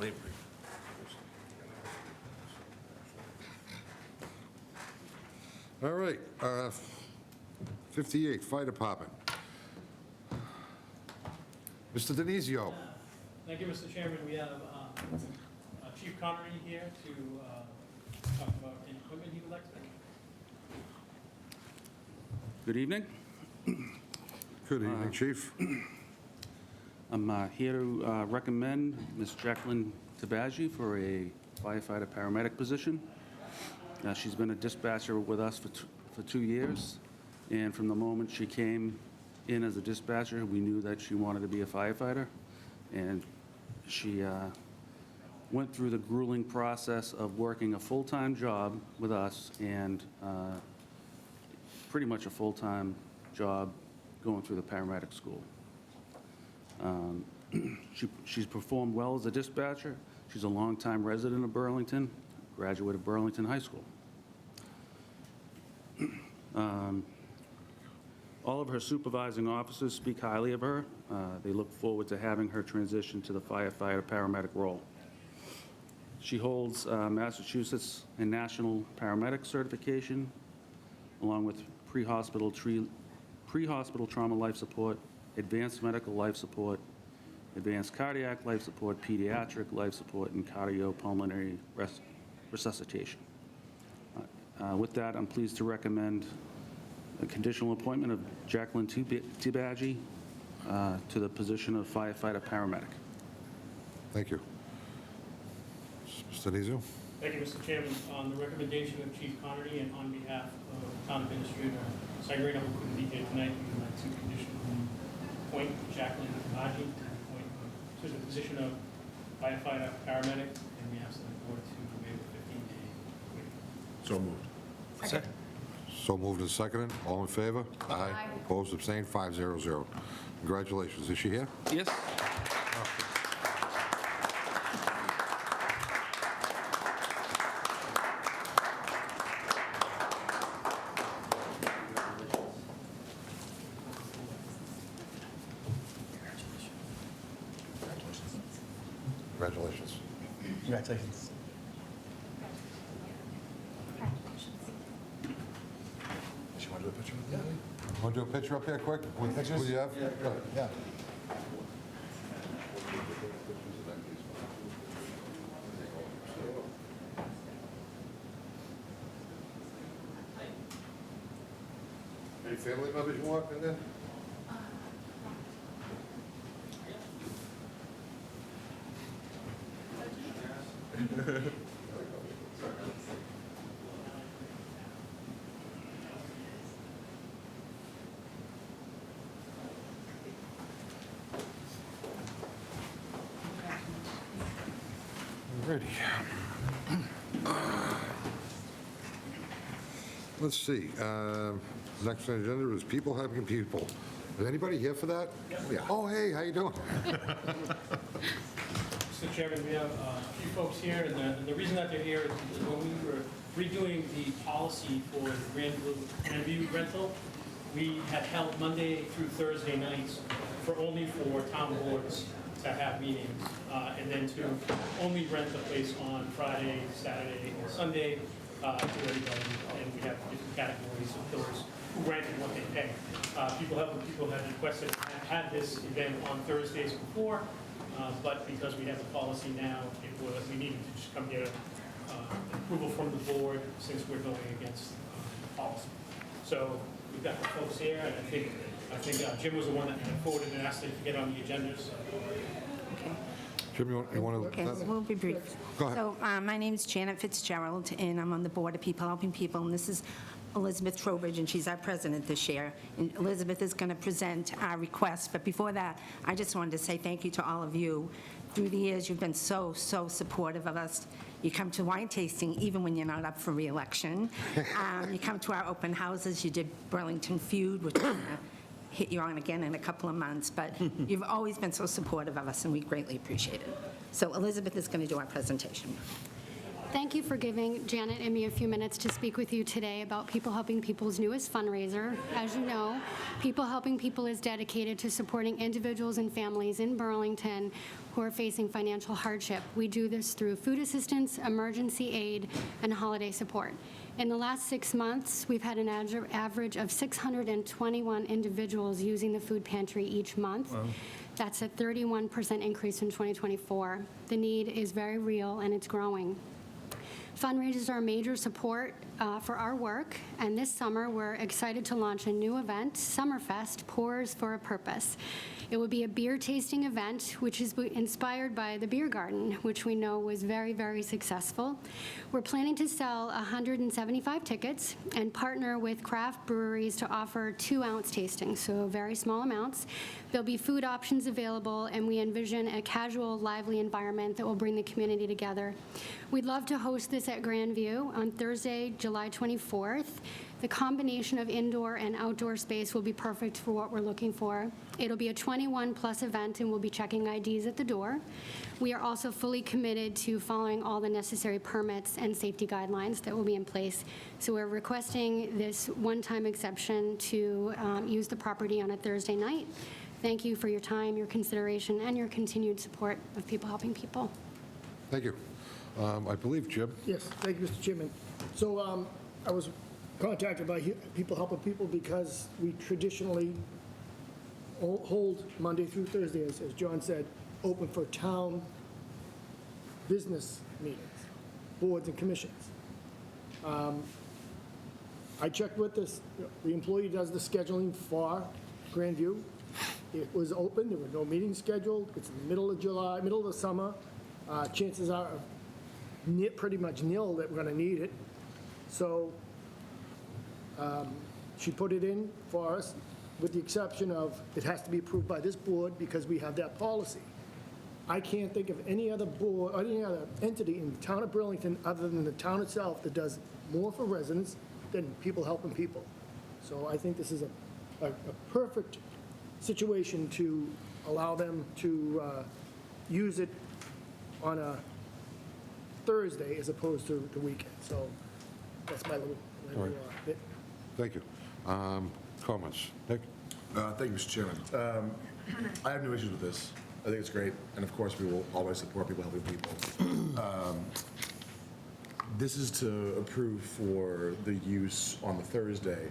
Labor. All right, 58, Fire Department. Mr. Denizio. Thank you, Mr. Chairman. We have Chief Connery here to talk about any equipment he would like to make. Good evening. Good evening, Chief. I'm here to recommend Ms. Jacqueline Tabaji for a firefighter paramedic position. She's been a dispatcher with us for 2 years, and from the moment she came in as a dispatcher, we knew that she wanted to be a firefighter, and she went through the grueling process of working a full-time job with us and pretty much a full-time job going through the paramedic school. She's performed well as a dispatcher. She's a longtime resident of Burlington, graduate of Burlington High School. All of her supervising officers speak highly of her. They look forward to having her transition to the firefighter-paramedic role. She holds Massachusetts and national paramedic certification, along with pre-hospital trauma life support, advanced medical life support, advanced cardiac life support, pediatric life support, and cardiopulmonary resuscitation. With that, I'm pleased to recommend a conditional appointment of Jacqueline Tabaji to the position of firefighter paramedic. Thank you. Mr. Denizio. Thank you, Mr. Chairman. On the recommendation of Chief Connery and on behalf of Town Administrator Sagarino, who couldn't be here tonight, we would like to conditionally appoint Jacqueline Tabaji to the position of firefighter paramedic, and we ask the board to waive the 15-day waiting. So moved. Second. So moved and seconded. All in favor? Aye. Opposed, abstained, 500. Congratulations. Is she here? Yes? Congratulations. Congratulations. She want to do a picture with you? Want to do a picture up here quick? Who you have? Yeah. Any family members you want in there? Ready. Let's see. Next on the agenda is people helping people. Is anybody here for that? Yeah. Oh, hey, how you doing? Mr. Chairman, we have a few folks here, and the reason that they're here is because when we were redoing the policy for the Grandview rental, we had held Monday through Thursday nights only for town boards to have meetings, and then to only rent the place on Friday, Saturday, and Sunday to everybody. And we have different categories of pillars who rent and what they pay. People had requested, had this event on Thursdays before, but because we have the policy now, we needed to just come get approval from the board since we're going against the policy. So we've got the folks here, and I think Jim was the one that forwarded and asked them to get on the agenda. So. Jim, you want to? Okay, we'll be brief. Go ahead. So my name is Janet Fitzgerald, and I'm on the Board of People Helping People, and this is Elizabeth Trowbridge, and she's our president this year. And Elizabeth is going to present our request, but before that, I just wanted to say thank you to all of you. Through the years, you've been so supportive of us. You come to wine tasting even when you're not up for re-election. You come to our open houses. You did Burlington Feud, which we're going to hit you on again in a couple of months, but you've always been so supportive of us, and we greatly appreciate it. So Elizabeth is going to do our presentation. Thank you for giving Janet and me a few minutes to speak with you today about People Helping People's newest fundraiser. As you know, People Helping People is dedicated to supporting individuals and families in Burlington who are facing financial hardship. We do this through food assistance, emergency aid, and holiday support. In the last 6 months, we've had an average of 621 individuals using the food pantry each month. Wow. That's a 31% increase in 2024. The need is very real, and it's growing. Fundraisers are a major support for our work, and this summer we're excited to launch a new event, Summerfest Pours for a Purpose. It will be a beer tasting event which is inspired by the Beer Garden, which we know was very, very successful. We're planning to sell 175 tickets and partner with craft breweries to offer 2-ounce tastings, so very small amounts. There'll be food options available, and we envision a casual, lively environment that will bring the community together. We'd love to host this at Grandview on Thursday, July 24th. The combination of indoor and outdoor space will be perfect for what we're looking for. It'll be a 21-plus event, and we'll be checking IDs at the door. We are also fully committed to following all the necessary permits and safety guidelines that will be in place. So we're requesting this one-time exception to use the property on a Thursday night. Thank you for your time, your consideration, and your continued support of People Helping People. Thank you. I believe Jim. Yes, thank you, Mr. Chairman. So I was contacted by People Helping People because we traditionally hold Monday through Thursday, as John said, open for town business meetings, boards and commissions. I checked with this, the employee does the scheduling for Grandview. It was open, there were no meetings scheduled, it's in the middle of July, middle of the summer. Chances are pretty much nil that we're gonna need it. So she put it in for us, with the exception of it has to be approved by this board because we have that policy. I can't think of any other board, or any other entity in the town of Burlington, other than the town itself, that does more for residents than People Helping People. So I think this is a perfect situation to allow them to use it on a Thursday as opposed to the weekend. So that's my little All right. bit. Thank you. Comments? Nick? Thank you, Mr. Chairman. I have no issues with this. I think it's great, and of course, we will always support People Helping People. This is to approve for the use on the Thursday,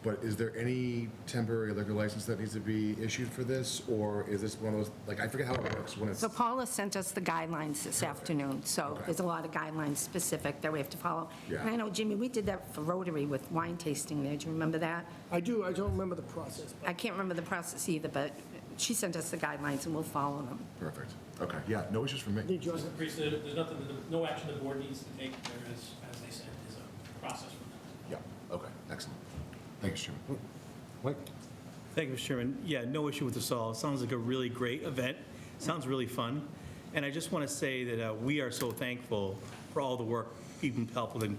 but is there any temporary liquor license that needs to be issued for this, or is this one of those, like, I forget how it works when it's... So Paula sent us the guidelines this afternoon, so there's a lot of guidelines specific that we have to follow. Yeah. And I know, Jimmy, we did that for Rotary with wine tasting there. Do you remember that? I do, I don't remember the process. I can't remember the process either, but she sent us the guidelines, and we'll follow them. Perfect. Okay, yeah, no issues from me. Hey, John, There's nothing, no action the board needs to take. There is, as they said, is a process for that. Yeah, okay, excellent. Thanks, Chairman. Mike? Thank you, Mr. Chairman. Yeah, no issue with this all. It sounds like a really great event. Sounds really fun. And I just want to say that we are so thankful for all the work People Helping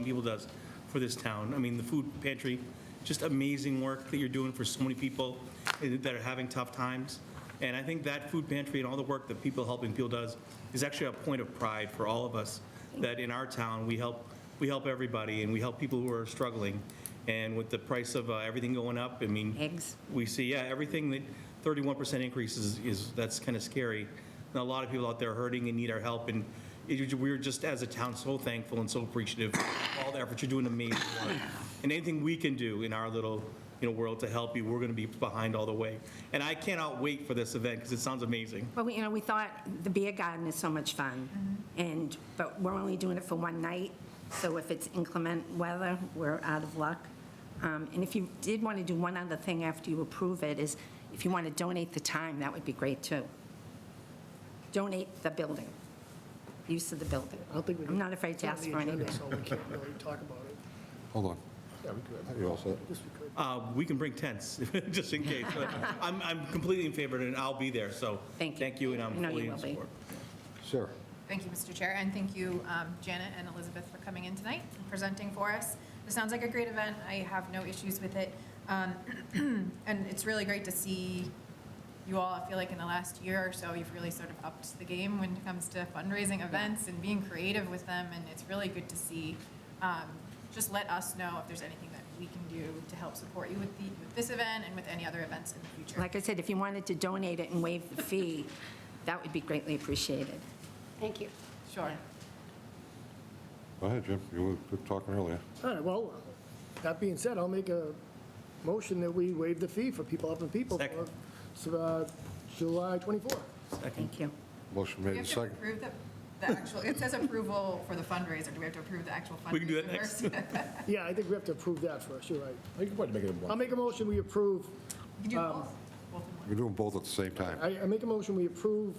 People does for this town. I mean, the food pantry, just amazing work that you're doing for so many people that are having tough times. And I think that food pantry and all the work that People Helping People does is actually a point of pride for all of us, that in our town, we help everybody, and we help people who are struggling. And with the price of everything going up, I mean, Eggs. we see, everything that 31% increase is that's kind of scary. And a lot of people out there are hurting and need our help. And we're just, as a town, so thankful and so appreciative of all the efforts you're doing, amazing work. And anything we can do in our little world to help you, we're going to be behind all the way. And I cannot wait for this event because it sounds amazing. Well, we thought the beer garden is so much fun, but we're only doing it for one night, so if it's inclement weather, we're out of luck. And if you did want to do one other thing after you approve it, is if you want to donate the time, that would be great, too. Donate the building, use of the building. I don't think we... I'm not afraid to ask for anything. So we can't really talk about it. Hold on. Yeah, we could. Are you all set? Yes, we could. We can bring tents, just in case. But I'm completely in favor of it, and I'll be there. So Thank you. and I'm I know fully you in will be. support. Sarah? Thank you, Mr. Chair, and thank you, Janet and Elizabeth, for coming in tonight and presenting for us. This sounds like a great event. I have no issues with it. And it's really great to see you all, I feel like in the last year or so, you've really sort of upped the game when it comes to fundraising events and being creative with them, and it's really good to see. Just let us know if there's anything that we can do to help support you with this event and with any other events in the future. Like I said, if you wanted to donate it and waive the fee, that would be greatly appreciated. Thank you. Sure. Go ahead, Jim, you were talking earlier. All right, well, that being said, I'll make a motion that we waive the fee for People Helping People Second. for July 24th. Thank you. Motion Do made we and have to second. approve the actual, it says approval for the fundraiser. Do we have to approve the actual fundraiser We can do that next. first? Yeah, I think we have to approve that first, you're right. You can probably make it in I'll one. make a motion, we approve, You can do both. Both in one. We're doing both at the same time. I make a motion, we approve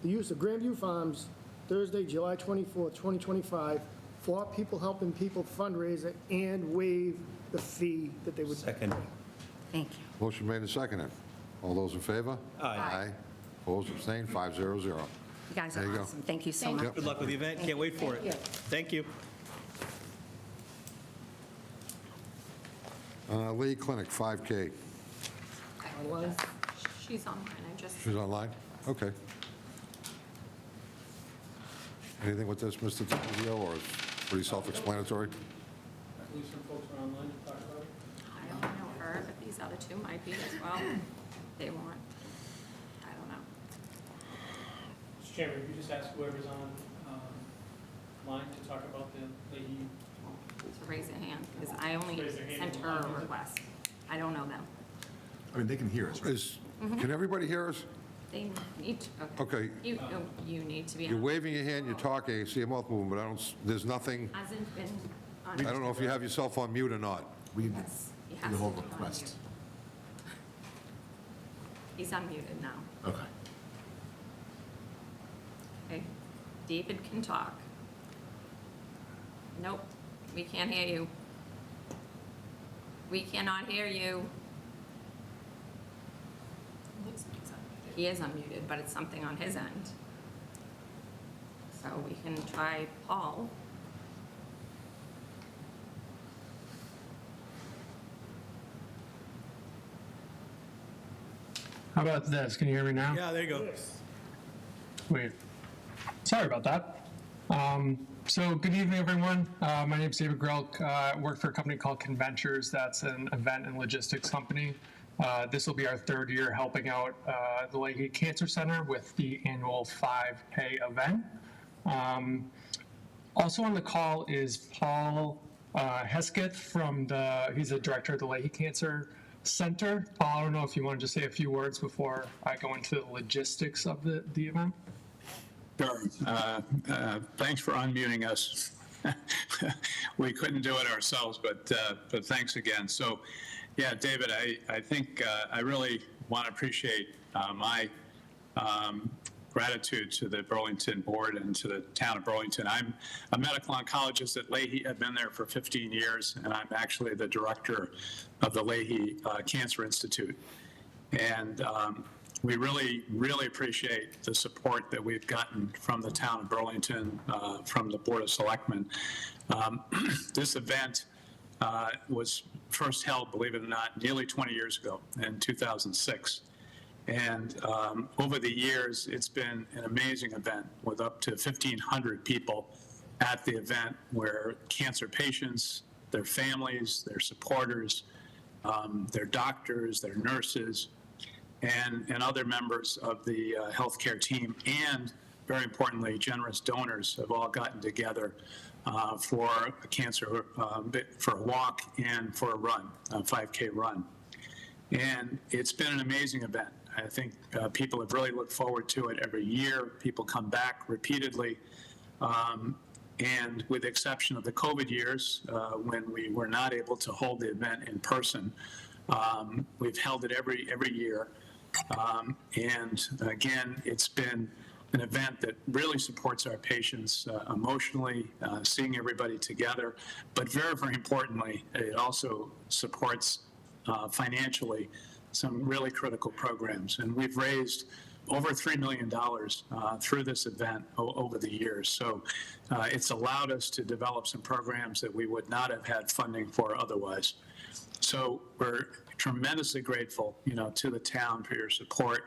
the use of Grandview Farms Thursday, July 24th, 2025, for People Helping People fundraiser and waive the fee that they would. Second. Thank you. Motion made and seconded. All those in favor? Aye. Aye. Opposed, abstained, 500. You guys There are you go. awesome. Thank you so Thank much. you. Good luck with the event. Can't wait for it. Thank you. Thank you. Lee Clinic, 5K. She's online, I just, She's online? Okay. Anything with this, Mr. DiMaggio, or it's pretty self-explanatory? I believe some folks are online to talk about it. I don't know her, but these other two might be as well. They want, I don't know. Mr. Chairman, if you just ask whoever's on line to talk about the Leahy. To raise a hand, because I only Raise their hand sent in her line, a is it? request. I don't know them. I mean, they can hear us, right? Can everybody hear us? They need to, Okay. You need to be You're on. waving your hand, you're talking, I see your mouth moving, but there's nothing, Hasn't been on. I don't know if you have yourself on mute or not. We, Yes, he has the whole to be on request. mute. He's unmuted now. Okay. Okay, David can talk. Nope, we can't hear you. We cannot hear you. Looks like it's unmuted. He is unmuted, but it's something on his end. So we can try Paul. How about this? Can you hear me now? Yeah, there you go. Yes. Wait. Sorry about that. So good evening, everyone. My name is David Grelk. I work for a company called Conventures. That's an event and logistics company. This will be our third year helping out the Leahy Cancer Center with the annual 5K event. Also on the call is Paul Hesketh he's the director of the Leahy Cancer Center. Paul, I don't know if you wanted to say a few words before I go into the logistics of the event. Sure. Thanks for unmuting us. We couldn't do it ourselves, but thanks again. So, yeah, David, I think I really want to appreciate my gratitude to the Burlington Board and to the town of Burlington. I'm a medical oncologist at Leahy. I've been there for 15 years, and I'm actually the director of the Leahy Cancer Institute. And we really, really appreciate the support that we've gotten from the town of Burlington, from the Board of Selectmen. This event was first held, believe it or not, nearly 20 years ago in 2006. And over the years, it's been an amazing event with up to 1,500 people at the event where cancer patients, their families, their supporters, their doctors, their nurses, and other members of the healthcare team, and very importantly, generous donors have all gotten together for a cancer, for a walk and for a run, a 5K run. And it's been an amazing event. I think people have really looked forward to it every year. People come back repeatedly. And with the exception of the COVID years, when we were not able to hold the event in person, we've held it every year. And again, it's been an event that really supports our patients emotionally, seeing everybody together, but very, very importantly, it also supports financially some really critical programs. And we've raised over $3 million through this event over the years. So it's allowed us to develop some programs that we would not have had funding for otherwise. So we're tremendously grateful, to the town for your support.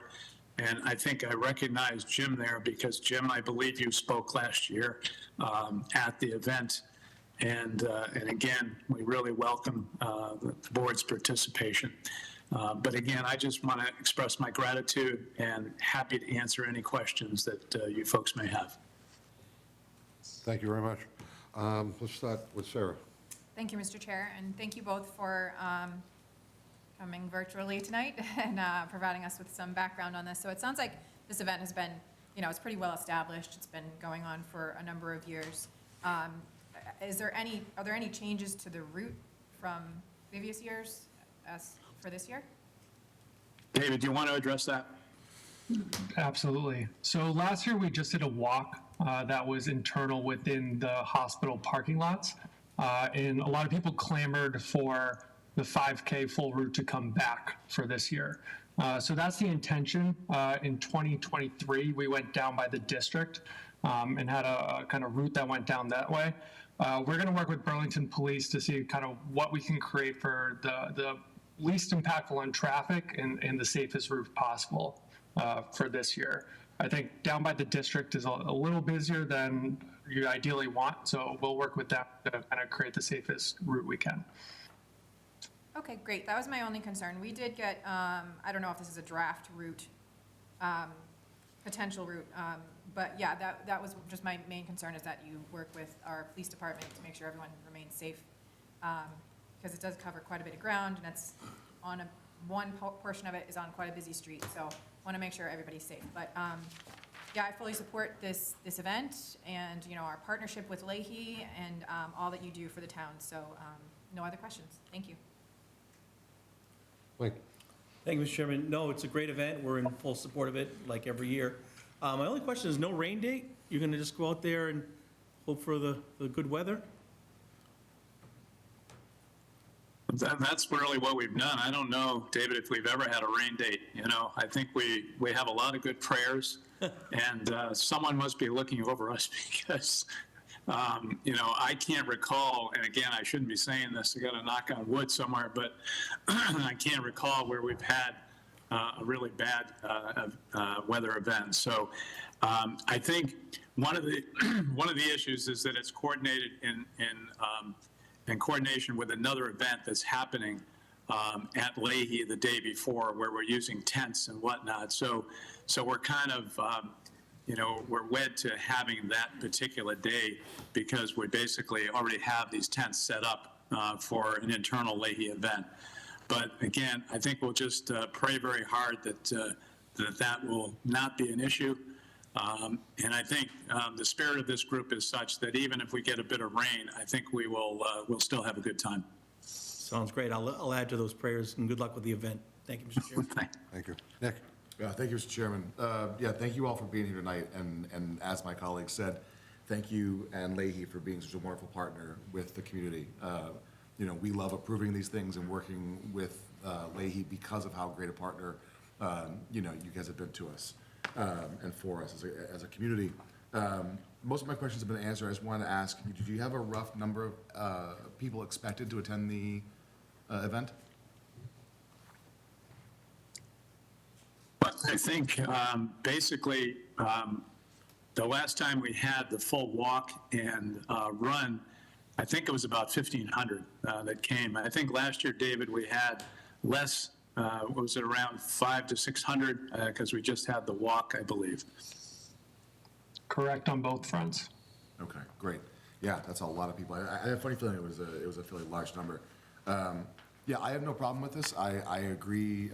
And I think I recognize Jim there because, Jim, I believe you spoke last year at the event. And again, we really welcome the board's participation. But again, I just want to express my gratitude and happy to answer any questions that you folks may have. Thank you very much. Let's start with Sarah. Thank you, Mr. Chair, and thank you both for coming virtually tonight and providing us with some background on this. So it sounds like this event has been, it's pretty well established. It's been going on for a number of years. Are there any changes to the route from previous years as for this year? David, do you want to address that? Absolutely. So last year we just did a walk that was internal within the hospital parking lots. And a lot of people clamored for the 5K full route to come back for this year. So that's the intention. In 2023, we went down by the district and had a kind of route that went down that way. We're going to work with Burlington Police to see kind of what we can create for the least impactful on traffic and the safest route possible for this year. I think down by the district is a little busier than you ideally want, so we'll work with them to kind of create the safest route we can. Okay, great. That was my only concern. We did get, I don't know if this is a draft route, potential route, but yeah, that was just my main concern, is that you work with our police department to make sure everyone remains safe, because it does cover quite a bit of ground, and it's on one portion of it is on quite a busy street, so want to make sure everybody's safe. But yeah, I fully support this event and, our partnership with Leahy and all that you do for the town. So no other questions. Thank you. Mike? Thank you, Mr. Chairman. No, it's a great event. We're in full support of it, like every year. My only question is no rain date? You're going to just go out there and hope for the good weather? That's really what we've done. I don't know, David, if we've ever had a rain date. I think we have a lot of good prayers, and someone must be looking over us because, I can't recall, and again, I shouldn't be saying this, I got to knock on wood somewhere, but I can't recall where we've had a really bad weather event. So I think one of the issues is that it's coordinated in coordination with another event that's happening at Leahy the day before, where we're using tents and whatnot. So we're kind of, we're wed to having that particular day because we basically already have these tents set up for an internal Leahy event. But again, I think we'll just pray very hard that will not be an issue. And I think the spirit of this group is such that even if we get a bit of rain, I think we'll still have a good time. Sounds great. I'll add to those prayers, and good luck with the event. Thank you, Mr. Chairman. Thank you. Nick? Thank you, Mr. Chairman. Thank you all for being here tonight, and as my colleague said, thank you and Leahy for being such a wonderful partner with the community. We love approving these things and working with Leahy because of how great a partner, you guys have been to us and for us as a community. Most of my questions have been answered. I just wanted to ask, do you have a rough number of people expected to attend the event? I think basically the last time we had the full walk and run, I think it was about 1,500 that came. I think last year, David, we had less, was it around 500 to 600? Because we just had the walk, I believe. Correct on both fronts. Okay, great. Yeah, that's a lot of people. I have a funny feeling it was a fairly large number. I have no problem with this. I agree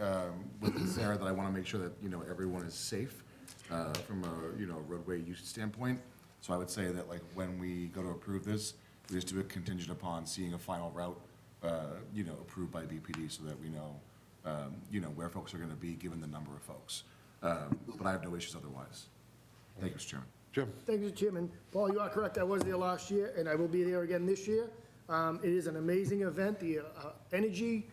with Sarah that I want to make sure that everyone is safe from a roadway use standpoint. So I would say that when we go to approve this, we just do it contingent upon seeing a final route approved by BPD so that we know where folks are going to be given the number of folks. But I have no issues otherwise. Thank you, Mr. Chairman. Jim? Thank you, Mr. Chairman. Paul, you are correct. I was there last year, and I will be there again this year. It is an amazing event. The energy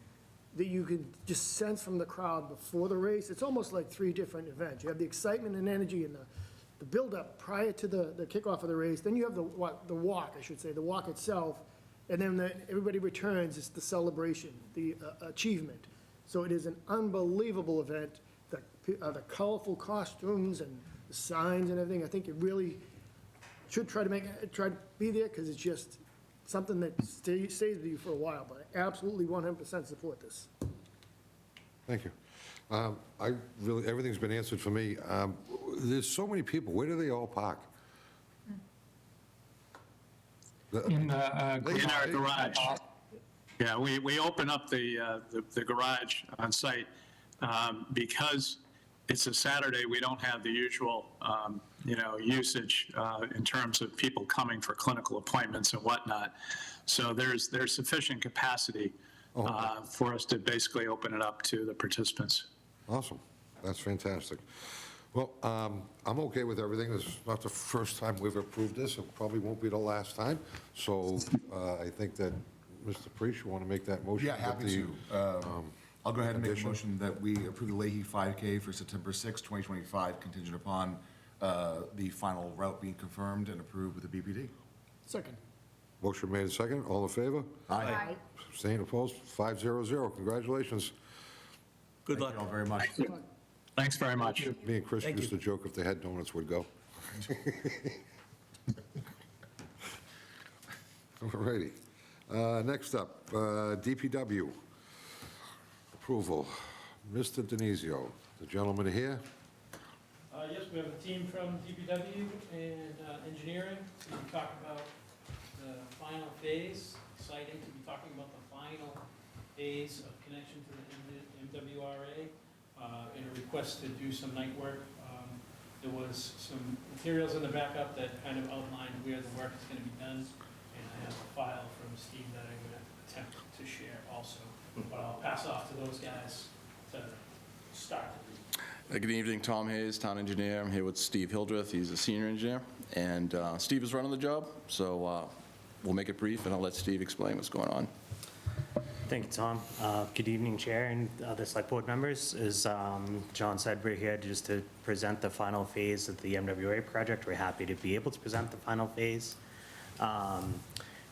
that you can just sense from the crowd before the race, it's almost like three different events. You have the excitement and energy and the build-up prior to the kickoff of the race. Then you have the walk, I should say, the walk itself. And then everybody returns. It's the celebration, the achievement. So it is an unbelievable event. The colorful costumes and the signs and everything, I think it really should try to be there, because it's just something that stays with you for a while, but I absolutely 100% support this. Thank you. I really, everything's been answered for me. There's so many people, where do they all park? In the In our garage. Yeah, we open up the garage on site because it's a Saturday. We don't have the usual, usage in terms of people coming for clinical appointments and whatnot. So there's sufficient capacity for us to basically open it up to the participants. Awesome. That's fantastic. Well, I'm okay with everything. This is not the first time we've approved this. It probably won't be the last time. So I think that, Mr. Preach, you want to make that motion? Yeah, happy with to. the, I'll go ahead and make a addition? motion that we approve the Leahy 5K for September 6, 2025, contingent upon the final route being confirmed and approved with the BPD. Second. Motion made and second. All in favor? Aye. Abstain, opposed? 500. Congratulations. Good Thank luck. you all very much. Thanks very much. Me and Chris Thank used to joke if they had donuts, would go. All righty. Next up, DPW approval. Mr. Denizio, the gentleman here. Yes, we have a team from DPW and engineering to talk about the final phase. Exciting to be talking about the final phase of connection to the MWRA and a request to do some night work. There was some materials in the backup that kind of outlined where the work is going to be done, and I have a file from Steve that I'm going to attempt to share also. But I'll pass off to those guys to start the read. Good evening, Tom Hayes, town engineer. I'm here with Steve Hildreth. He's a senior engineer, and Steve is running the job, so we'll make it brief, and I'll let Steve explain what's going on. Thank you, Tom. Good evening, Chair and other Select Board members. As John said, we're here just to present the final phase of the MWA project. We're happy to be able to present the final phase.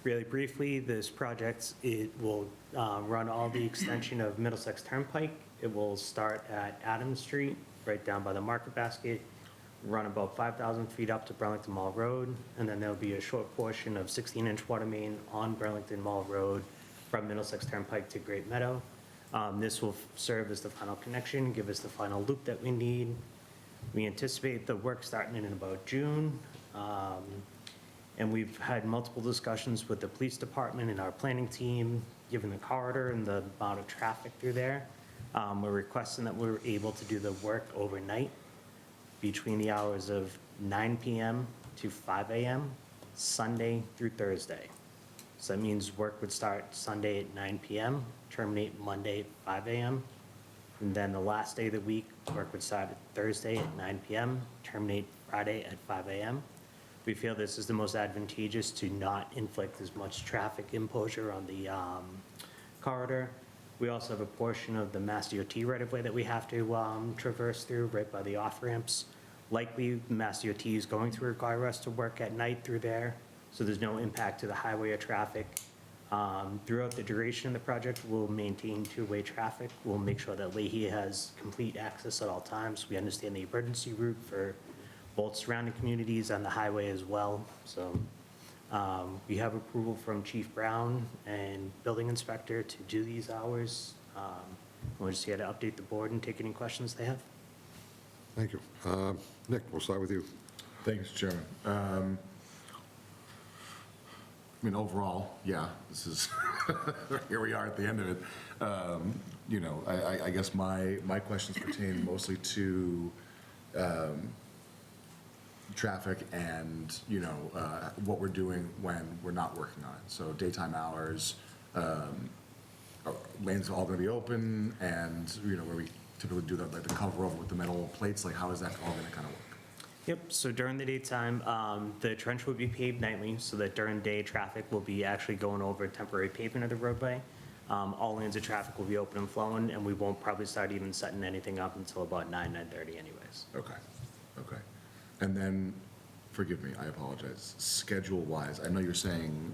Really briefly, this project, it will run all the extension of Middlesex Turnpike. It will start at Adams Street, right down by the Market Basket, run about 5,000 feet up to Burlington Mall Road, and then there'll be a short portion of 16-inch water main on Burlington Mall Road from Middlesex Turnpike to Great Meadow. This will serve as the final connection, give us the final loop that we need. We anticipate the work starting in about June. And we've had multiple discussions with the police department and our planning team, given the corridor and the amount of traffic through there. We're requesting that we're able to do the work overnight between the hours of 9 p.m. to 5 a.m., Sunday through Thursday. So that means work would start Sunday at 9 p.m., terminate Monday at 5 a.m., and then the last day of the week, work would start Thursday at 9 p.m., terminate Friday at 5 a.m. We feel this is the most advantageous to not inflict as much traffic imposure on the corridor. We also have a portion of the Mass DOT right-of-way that we have to traverse through right by the off-ramps. Likely, Mass DOT is going to require us to work at night through there, so there's no impact to the highway or traffic. Throughout the duration of the project, we'll maintain two-way traffic. We'll make sure that Leahy has complete access at all times. We understand the emergency route for both surrounding communities and the highway as well. So we have approval from Chief Brown and Building Inspector to do these hours. We're just here to update the board and take any questions they have. Thank you. Nick, we'll start with you. Thank you, Mr. Chairman. I mean, overall, yeah, this is, here we are at the end of it. I guess my questions pertain mostly to traffic and, what we're doing when we're not working on it. So daytime hours, lanes are all going to be open, and, where we typically do that, like the cover over with the metal plates, like how is that all going to kind of work? Yep, so during the daytime, the trench will be paved nightly, so that during day, traffic will be actually going over temporary pavement of the roadway. All lanes of traffic will be open and flowing, and we won't probably start even setting anything up until about 9:30 anyways. Okay. And then, forgive me, I apologize, schedule-wise, I know you're saying,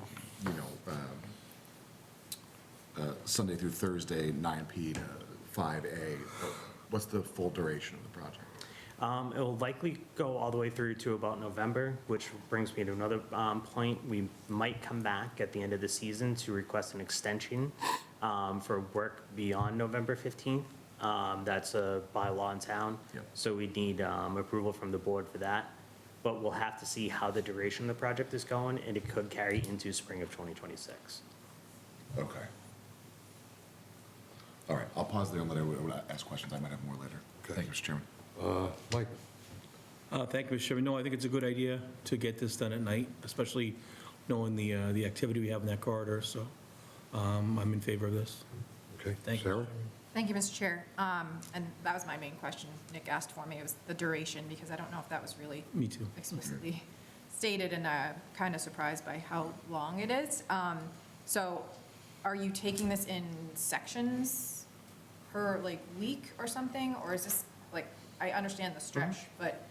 Sunday through Thursday, 9 p to 5A, what's the full duration of the project? It will likely go all the way through to about November, which brings me to another point. We might come back at the end of the season to request an extension for work beyond November 15th. That's a bylaw in town. Yep. So we need approval from the board for that. But we'll have to see how the duration of the project is going, and it could carry into spring of 2026. Okay. All right, I'll pause there and let everyone ask questions. I might have more later. Thank you, Mr. Chairman. Mike? Thank you, Mr. Chairman. No, I think it's a good idea to get this done at night, especially knowing the activity we have in that corridor, so I'm in favor of this. Okay, Thank you. Sarah? Thank you, Mr. Chair. And that was my main question Nick asked for me, it was the duration, because I don't know if that was really Me too. explicitly stated, and kind of surprised by how long it is. So are you taking this in sections per, like, week or something? Or is this, like, I understand the stretch, but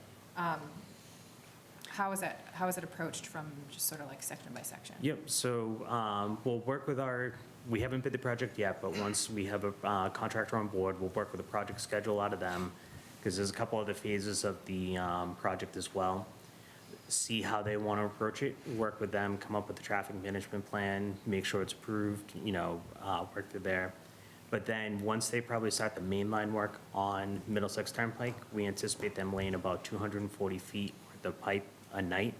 how is it approached from just sort of like section by section? Yep, so we'll work with we haven't bid the project yet, but once we have a contractor on board, we'll work with a project schedule out of them, because there's a couple other phases of the project as well. See how they want to approach it, work with them, come up with a traffic management plan, make sure it's approved, work through there. But then, once they probably start the mainline work on Middlesex Turnpike, we anticipate them laying about 240 feet worth of pipe a night.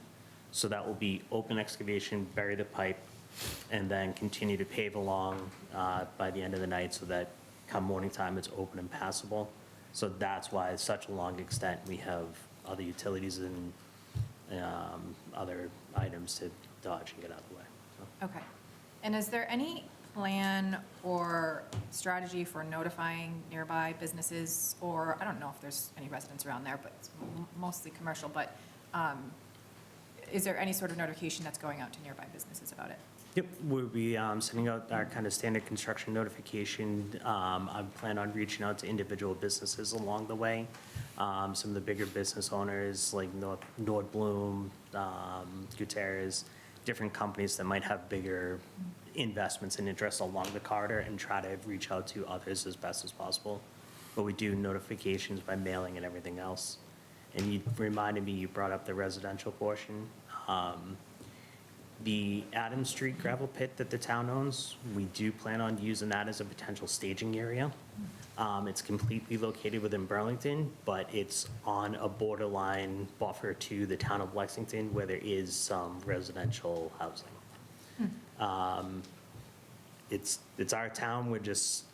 So that will be open excavation, bury the pipe, and then continue to pave along by the end of the night, so that come morning time, it's open and passable. So that's why it's such a long extent. We have other utilities and other items to dodge and get out of the way. So. Okay. And is there any plan or strategy for notifying nearby businesses, or I don't know if there's any residents around there, but it's mostly commercial, but is there any sort of notification that's going out to nearby businesses about it? Yep, we'll be sending out our kind of standard construction notification. I plan on reaching out to individual businesses along the way. Some of the bigger business owners like Nordblum, Gutierrez, different companies that might have bigger investments and interests along the corridor, and try to reach out to others as best as possible. But we do notifications by mailing and everything else. And you reminded me, you brought up the residential portion. The Adams Street gravel pit that the town owns, we do plan on using that as a potential staging area. It's completely located within Burlington, but it's on a borderline buffer to the town of Lexington, where there is some residential housing. It's our town, we're just,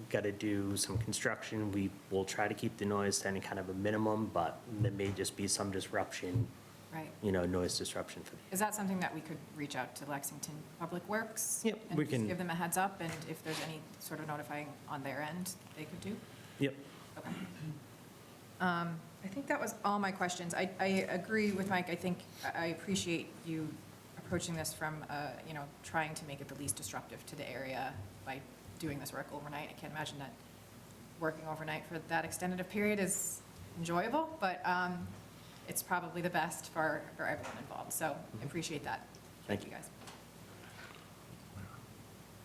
got to do some construction. We will try to keep the noise to any kind of a minimum, but there may just be some disruption, Right. Noise disruption for Is that something that we could reach out to Lexington Public Works? Yep, And we just can- give them a heads up, and if there's any sort of notifying on their end, they could do? Yep. Okay. I think that was all my questions. I agree with Mike. I think I appreciate you approaching this from, trying to make it the least disruptive to the area by doing this work overnight. I can't imagine that working overnight for that extended a period is enjoyable, but it's probably the best for everyone involved. So I appreciate that. Thank you, guys.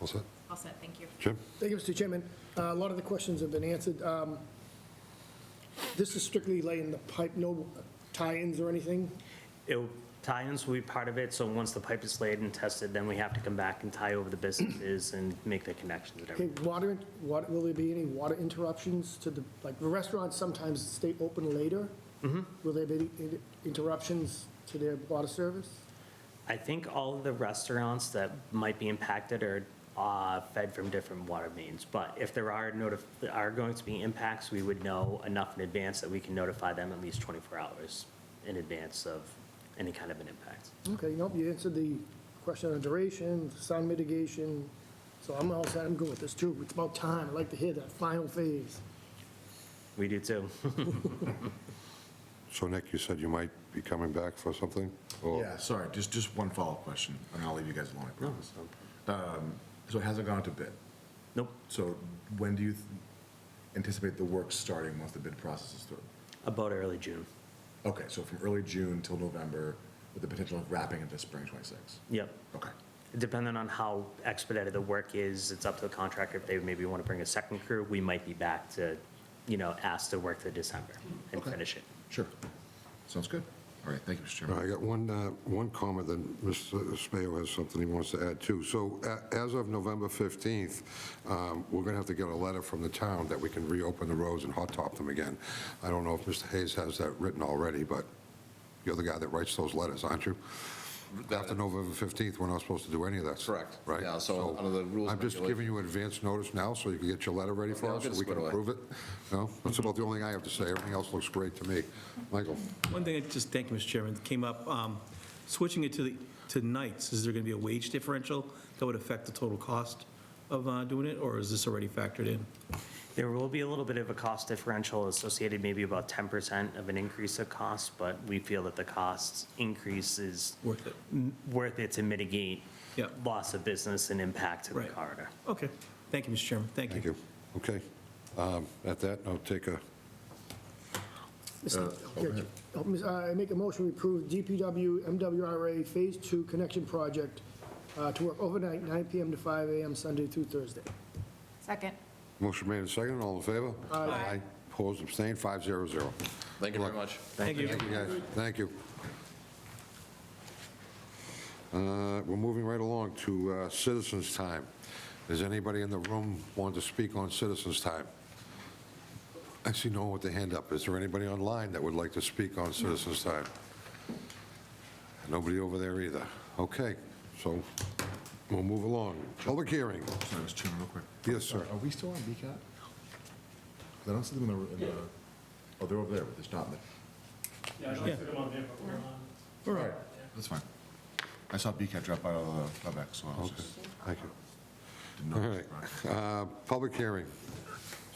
All set? All set, thank you. Jim? Thank you, Mr. Chairman. A lot of the questions have been answered. This is strictly laying the pipe, no tie-ins or anything? Tie-ins will be part of it, so once the pipe is laid and tested, then we have to come back and tie over the businesses and make the connections and Okay, everything. will there be any water interruptions to the restaurants sometimes stay open later? Will there be any interruptions to their water service? I think all of the restaurants that might be impacted are fed from different water mains, but if there are going to be impacts, we would know enough in advance that we can notify them at least 24 hours in advance of any kind of an impact. Okay, nope, you answered the question on duration, sound mitigation, so I'm all set, I'm good with this too. It's about time, I'd like to hear that final phase. We do too. So Nick, you said you might be coming back for something? Or- Yeah, sorry, just one follow-up question, and I'll leave you guys alone, I promise. So it hasn't gone out to bid? Nope. So when do you anticipate the work starting once the bid process is through? About early June. Okay, so from early June till November, with the potential of wrapping into spring '26? Yep. Okay. Depending on how expedited the work is, it's up to the contractor. If they maybe want to bring a second crew, we might be back to, ask to work to December and Okay. finish it. Sure. Sounds good. All right, thank you, Mr. Chairman. I got one comment, then Mr. Spayo has something he wants to add too. So as of November 15th, we're going to have to get a letter from the town that we can reopen the roads and hot top them again. I don't know if Mr. Hayes has that written already, but you're the guy that writes those letters, aren't you? After November 15th, we're not supposed to do any of that. Correct. Right? Yeah, so under the rules I'm and just giving you advance notice now so you can get your letter ready for I'll us get so it we can squared away. approve it. No? That's about the only thing I have to say. Everything else looks great to me. Michael? One thing, thank you, Mr. Chairman, came up, switching it to nights, is there going to be a wage differential that would affect the total cost of doing it, or is this already factored in? There will be a little bit of a cost differential associated, maybe about 10% of an increase of cost, but we feel that the cost increase is Worth it? worth it to mitigate Yep. loss of business and impact to the Right. corridor. Okay. Thank you, Mr. Chairman. Thank Thank you. you. Okay. At that, I'll take a, I make a motion to approve DPW MWRA Phase 2 Connection Project to work overnight, 9 PM to 5 AM, Sunday through Thursday. Second. motion made and seconded. All in favor? Aye. Opposed, abstained, 500. Thank you very much. Thank you. Thank you, guys. Thank you. We're moving right along to citizens' time. Does anybody in the room want to speak on citizens' time? I see no one with their hand up. Is there anybody online that would like to speak on citizens' time? Nobody over there either. Okay, so we'll move along. Public hearing. Sorry, Mr. Chairman, real quick. Yes, sir. Are we still on BCAT? 'Cause I don't see them in the, oh, they're over there, but they're not in the. Yeah, I don't Yeah. see them on there, but we're on. All right, that's fine. I saw BCAT drop out of the WebEx, so I was Okay, just, thank you. didn't All know. right, public hearing.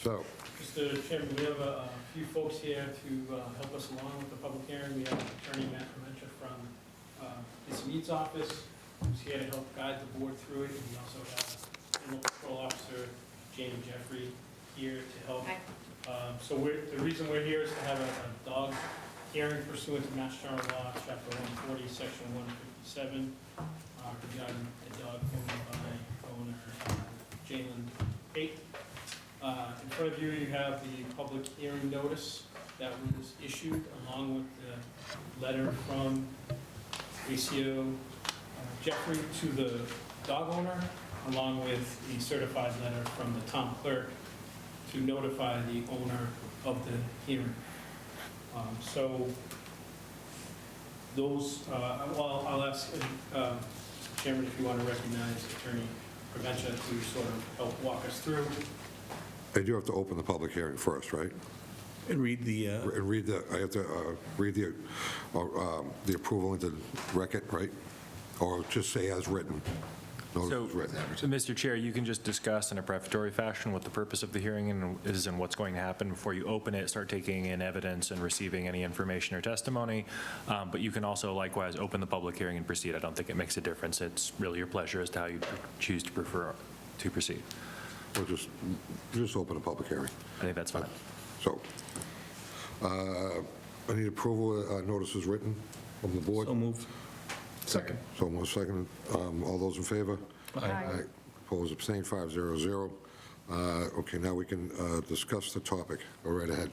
So, Mr. Chairman, we have a few folks here to help us along with the public hearing. We have Attorney Matt Clementia from his Mead's office, who's here to help guide the board through it. And we also have Animal Control Officer Jamie Jeffrey here to help. So the reason we're here is to have a dog hearing pursuant to Mass General Law, Chapter 140, Section 157, regarding a dog owned by owner Jalen Pate. In front of you, you have the public hearing notice that was issued along with the letter from ACO Jeffrey to the dog owner, along with the certified letter from the town clerk to notify the owner of the hearing. So those, well, I'll ask Chairman if you want to recognize Attorney Prevention to sort of help walk us through. I do have to open the public hearing first, right? And read the, And read the, I have to read the approval into the record, right? Or just say as written? Notice So, as written. Mr. Chair, you can just discuss in a prefatory fashion what the purpose of the hearing is and what's going to happen before you open it, start taking in evidence and receiving any information or testimony. But you can also likewise open the public hearing and proceed. I don't think it makes a difference. It's really your pleasure as to how you choose to prefer to proceed. Or just open a public hearing. I think that's fine. So, I need approval, notices written from the board. so moved. Second. So most second, all those in favor? Aye. Opposed, abstained, 500. Okay, now we can discuss the topic. Go right ahead.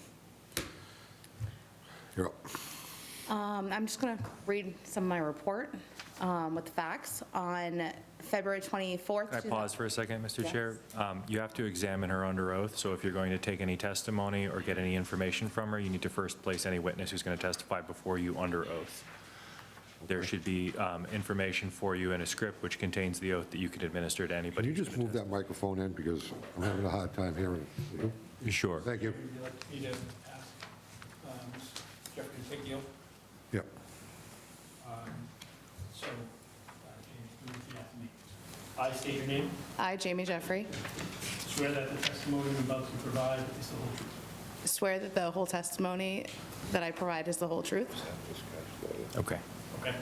You're up. I'm just going to read some of my report with the facts. On February 24th. Can I pause for a second, Mr. Yes. Chair? You have to examine her under oath, so if you're going to take any testimony or get any information from her, you need to first place any witness who's going to testify before you under oath. There should be information for you in a script which contains the oath that you can administer to Can anybody. you just move that microphone in because I'm having a hard time hearing? Sure. Thank you. Would you like me to ask Ms. Jeffrey to take the oath? Yep. So, Jamie, you repeat after me. I state your name, I, Jamie Jeffrey, swear that the testimony I'm about to provide is the whole truth. swear that the whole testimony that I provide is the whole truth. Okay. Okay?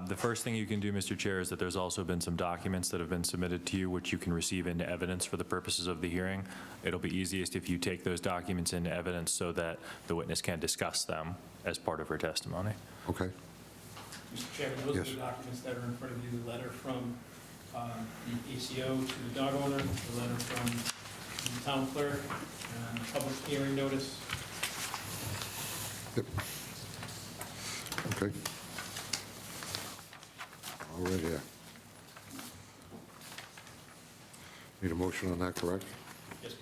The first thing you can do, Mr. Chair, is that there's also been some documents that have been submitted to you, which you can receive into evidence for the purposes of the hearing. It'll be easiest if you take those documents into evidence so that the witness can discuss them as part of her testimony. Okay. Mr. Chairman, those are Yes. the documents that are in front of you, the letter from the ACO to the dog owner, the letter from the town clerk, and the public hearing notice. Yep. Okay. All right, here. Need a motion on that, correct? Yes.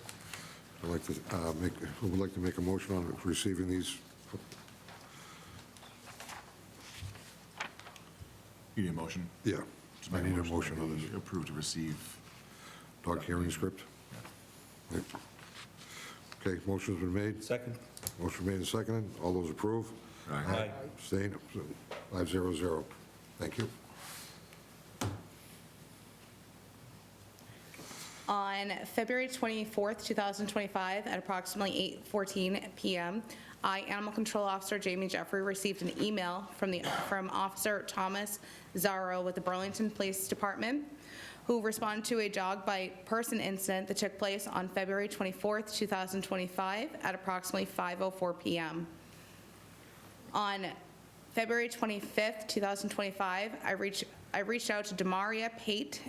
I'd like to who would like to make a motion on receiving these? You need a motion? Yeah, Just I make need a motion that on we this. Approve to receive. Dog hearing script? Yep. Okay, motion's been made. Second. Motion made and seconded. All those approve? Aye. Abstain? 500. Thank you. On February 24th, 2025, at approximately 8:14 p.m., I, Animal Control Officer Jamie Jeffrey, received an email from Officer Thomas Zarro with the Burlington Police Department, who responded to a dog bite person incident that took place on February 24th, 2025, at approximately 5:04 p.m. On February 25th, 2025, I reached out to Demaria Pate,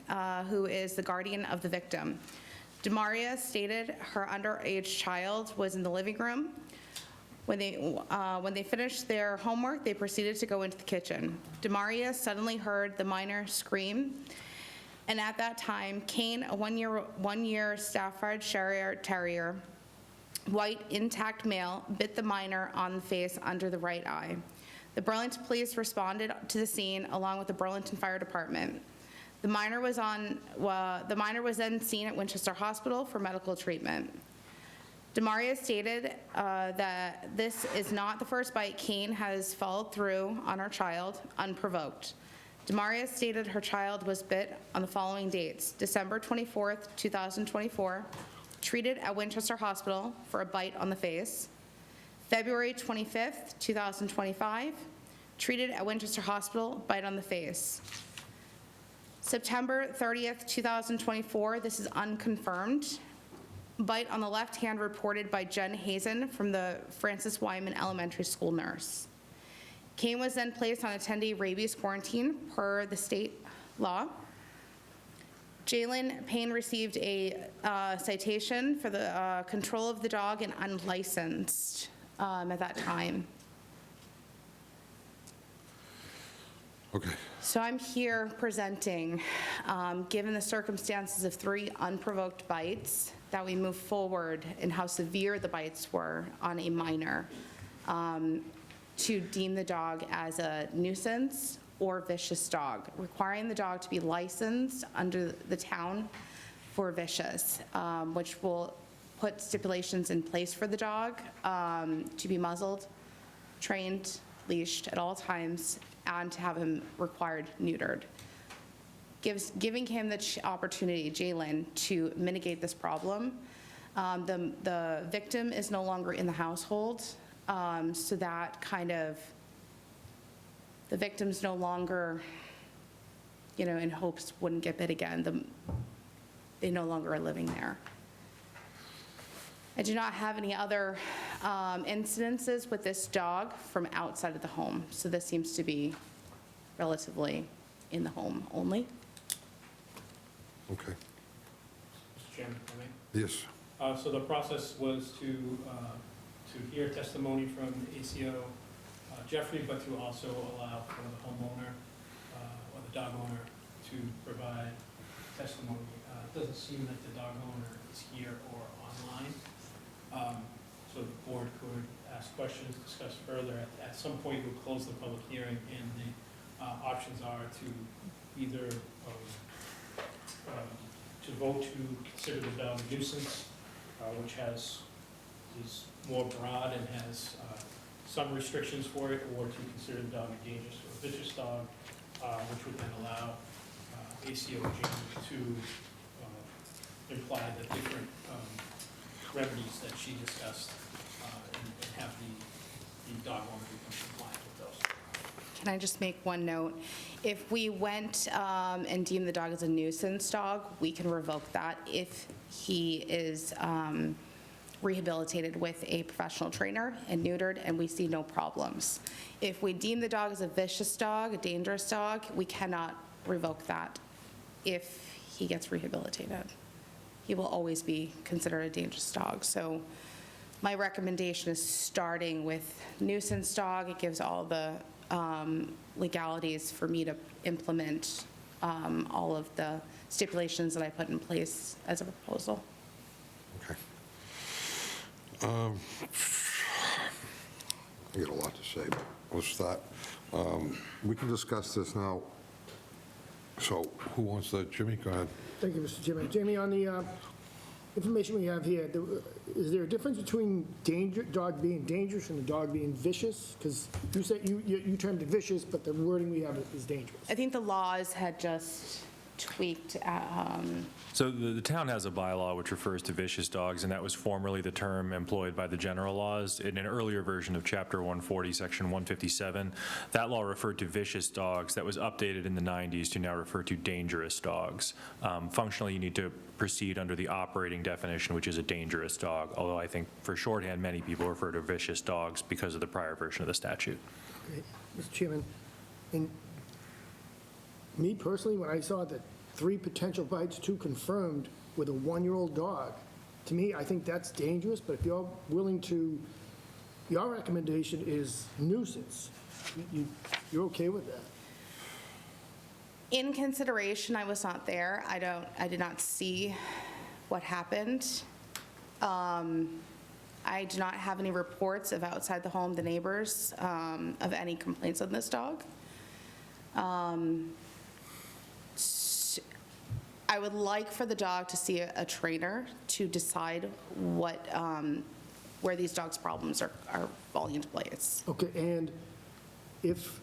who is the guardian of the victim. Demaria stated her underage child was in the living room. When they finished their homework, they proceeded to go into the kitchen. Demaria suddenly heard the minor scream, and at that time, Kane, a one-year Staffordshire Terrier, white, intact male, bit the minor on the face under the right eye. The Burlington Police responded to the scene along with the Burlington Fire Department. The minor was then seen at Winchester Hospital for medical treatment. Demaria stated that this is not the first bite Kane has followed through on her child unprovoked. Demaria stated her child was bit on the following dates: December 24th, 2024, treated at Winchester Hospital for a bite on the face; February 25th, 2025, treated at Winchester Hospital, bite on the face; September 30th, 2024, this is unconfirmed, bite on the left hand reported by Jen Hazen from the Francis Wyman Elementary School nurse. Kane was then placed on a 10-day rabies quarantine per the state law. Jalen Payne received a citation for the control of the dog and unlicensed at that time. Okay. So I'm here presenting, given the circumstances of 3 unprovoked bites, that we move forward in how severe the bites were on a minor, to deem the dog as a nuisance or vicious dog, requiring the dog to be licensed under the town for vicious, which will put stipulations in place for the dog to be muzzled, trained, leashed at all times, and to have him required neutered. Giving him the opportunity, Jalen, to mitigate this problem. The victim is no longer in the household, so that kind of, the victim's no longer, in hopes wouldn't get bit again. They no longer are living there. I do not have any other incidences with this dog from outside of the home, so this seems to be relatively in the home only. Okay. Mr. Chairman, if I may. Yes. So the process was to hear testimony from ACO Jeffrey, but to also allow for the homeowner or the dog owner to provide testimony. It doesn't seem that the dog owner is here or online, so the board could ask questions, discuss further. At some point, we'll close the public hearing, and the options are to either to vote to consider the dog a nuisance, which is more broad and has some restrictions for it, or to consider the dog a dangerous or vicious dog, which would then allow ACO to imply the different remedies that she discussed and have the dog owner become compliant with those. Can I just make one note? If we went and deemed the dog as a nuisance dog, we can revoke that if he is rehabilitated with a professional trainer and neutered, and we see no problems. If we deem the dog as a vicious dog, a dangerous dog, we cannot revoke that if he gets rehabilitated. He will always be considered a dangerous dog. So my recommendation is starting with nuisance dog. It gives all the legalities for me to implement all of the stipulations that I put in place as a proposal. Okay. I got a lot to say, but let's start. We can discuss this now. So who wants that? Jimmy, go ahead. Thank you, Mr. Chairman. Jamie, on the information we have here, is there a difference between dog being dangerous and the dog being vicious? Because you said you termed it vicious, but the wording we have is dangerous. I think the laws had just tweaked. So the town has a bylaw which refers to vicious dogs, and that was formerly the term employed by the general laws. In an earlier version of Chapter 140, Section 157, that law referred to vicious dogs. That was updated in the 90s to now refer to dangerous dogs. Functionally, you need to proceed under the operating definition, which is a dangerous dog, although I think for shorthand, many people refer to vicious dogs because of the prior version of the statute. Okay, Mr. Chairman, and me personally, when I saw that 3 potential bites, 2 confirmed with a 1-year-old dog, to me, I think that's dangerous, but if you're willing to, your recommendation is nuisance. You're okay with that? In consideration, I was not there. I did not see what happened. I do not have any reports of outside the home, the neighbors, of any complaints on this dog. I would like for the dog to see a trainer to decide what, where these dogs' problems are falling into place. Okay, and if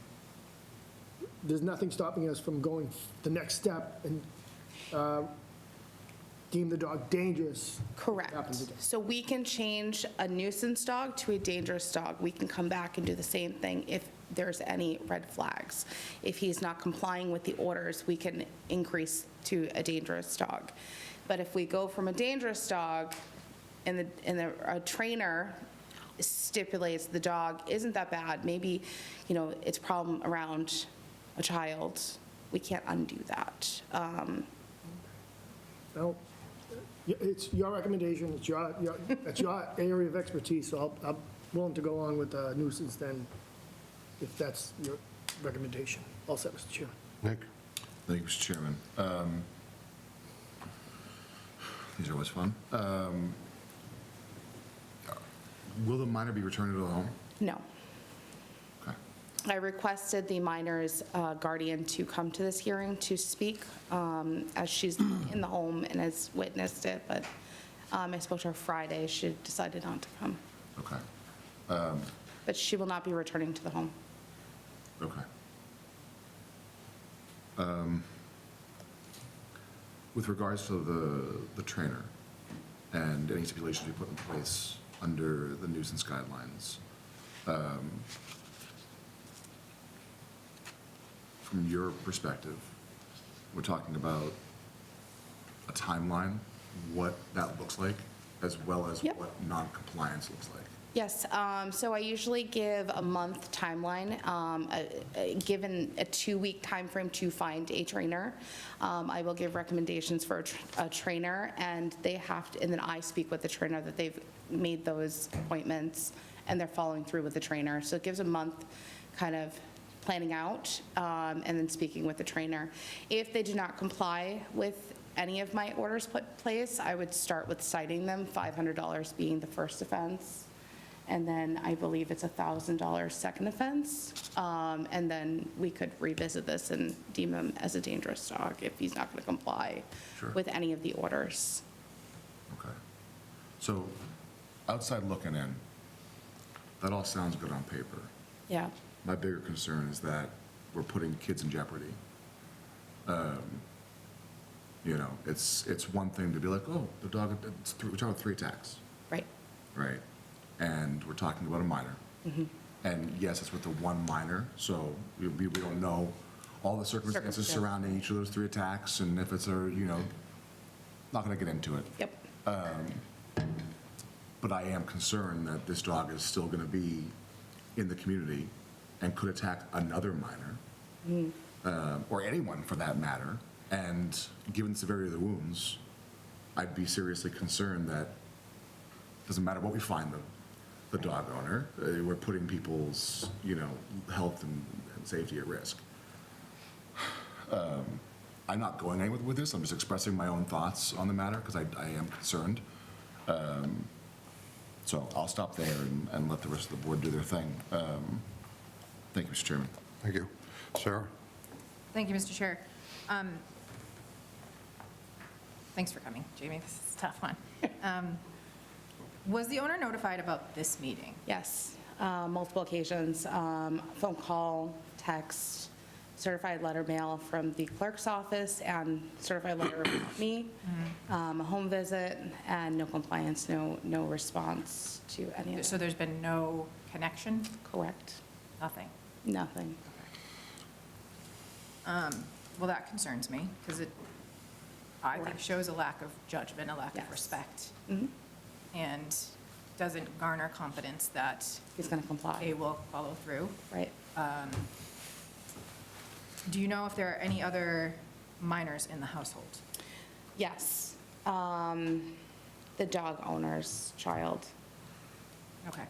there's nothing stopping us from going the next step and deem the dog dangerous. Correct. So we can change a nuisance dog to a dangerous dog. We can come back and do the same thing if there's any red flags. If he's not complying with the orders, we can increase to a dangerous dog. But if we go from a dangerous dog and a trainer stipulates the dog isn't that bad, maybe, it's a problem around a child, we can't undo that. Well, it's your recommendation, it's your area of expertise, so I'm willing to go on with nuisance then, if that's your recommendation. All set, Mr. Chairman. Nick? Thank you, Mr. Chairman. These are always fun. Will the minor be returned to the home? No. Okay. I requested the minor's guardian to come to this hearing to speak, as she's in the home and has witnessed it, but I spoke to her Friday. She decided not to come. Okay. But she will not be returning to the home. Okay. With regards to the trainer and any stipulations we put in place under the nuisance guidelines, from your perspective, we're talking about a timeline, what that looks like, as well as Yep. what non-compliance looks like. Yes, so I usually give a month timeline, given a 2-week timeframe to find a trainer. I will give recommendations for a trainer, and they have to, and then I speak with the trainer that they've made those appointments, and they're following through with the trainer. So it gives a month kind of planning out, and then speaking with the trainer. If they do not comply with any of my orders put in place, I would start with citing them, $500 being the first offense. And then I believe it's $1,000 second offense. And then we could revisit this and deem him as a dangerous dog if he's not going to comply Sure. with any of the orders. Okay. So outside looking in, that all sounds good on paper. Yeah. My bigger concern is that we're putting kids in jeopardy. It's one thing to be like, oh, the dog, we're talking about 3 attacks, Right. right? And we're talking about a minor. And yes, it's with the one minor, so we don't know all the circumstances surrounding each of those 3 attacks, and if it's not going to get into it. Yep. but I am concerned that this dog is still going to be in the community and could attack another minor, or anyone for that matter. And given the severity of the wounds, I'd be seriously concerned that it doesn't matter what we find the dog owner, we're putting people's, health and safety at risk. I'm not going anywhere with this. I'm just expressing my own thoughts on the matter because I am concerned. So I'll stop there and let the rest of the board do their thing. Thank you, Mr. Chairman. Thank you. Sarah? Thank you, Mr. Chair. Thanks for coming, Jamie. This is a tough one. Was the owner notified about this meeting? Yes, multiple occasions, phone call, text, certified letter mail from the clerk's office, and certified letter from me, a home visit, and no compliance, no response to any of it. So there's been no connection? Correct. Nothing? Nothing. Well, that concerns me, because I think shows a lack of judgment, a lack of respect, and doesn't garner confidence that he's going to comply. They will follow through. Right. Do you know if there are any other minors in the household? Yes. The dog owner's child. Okay.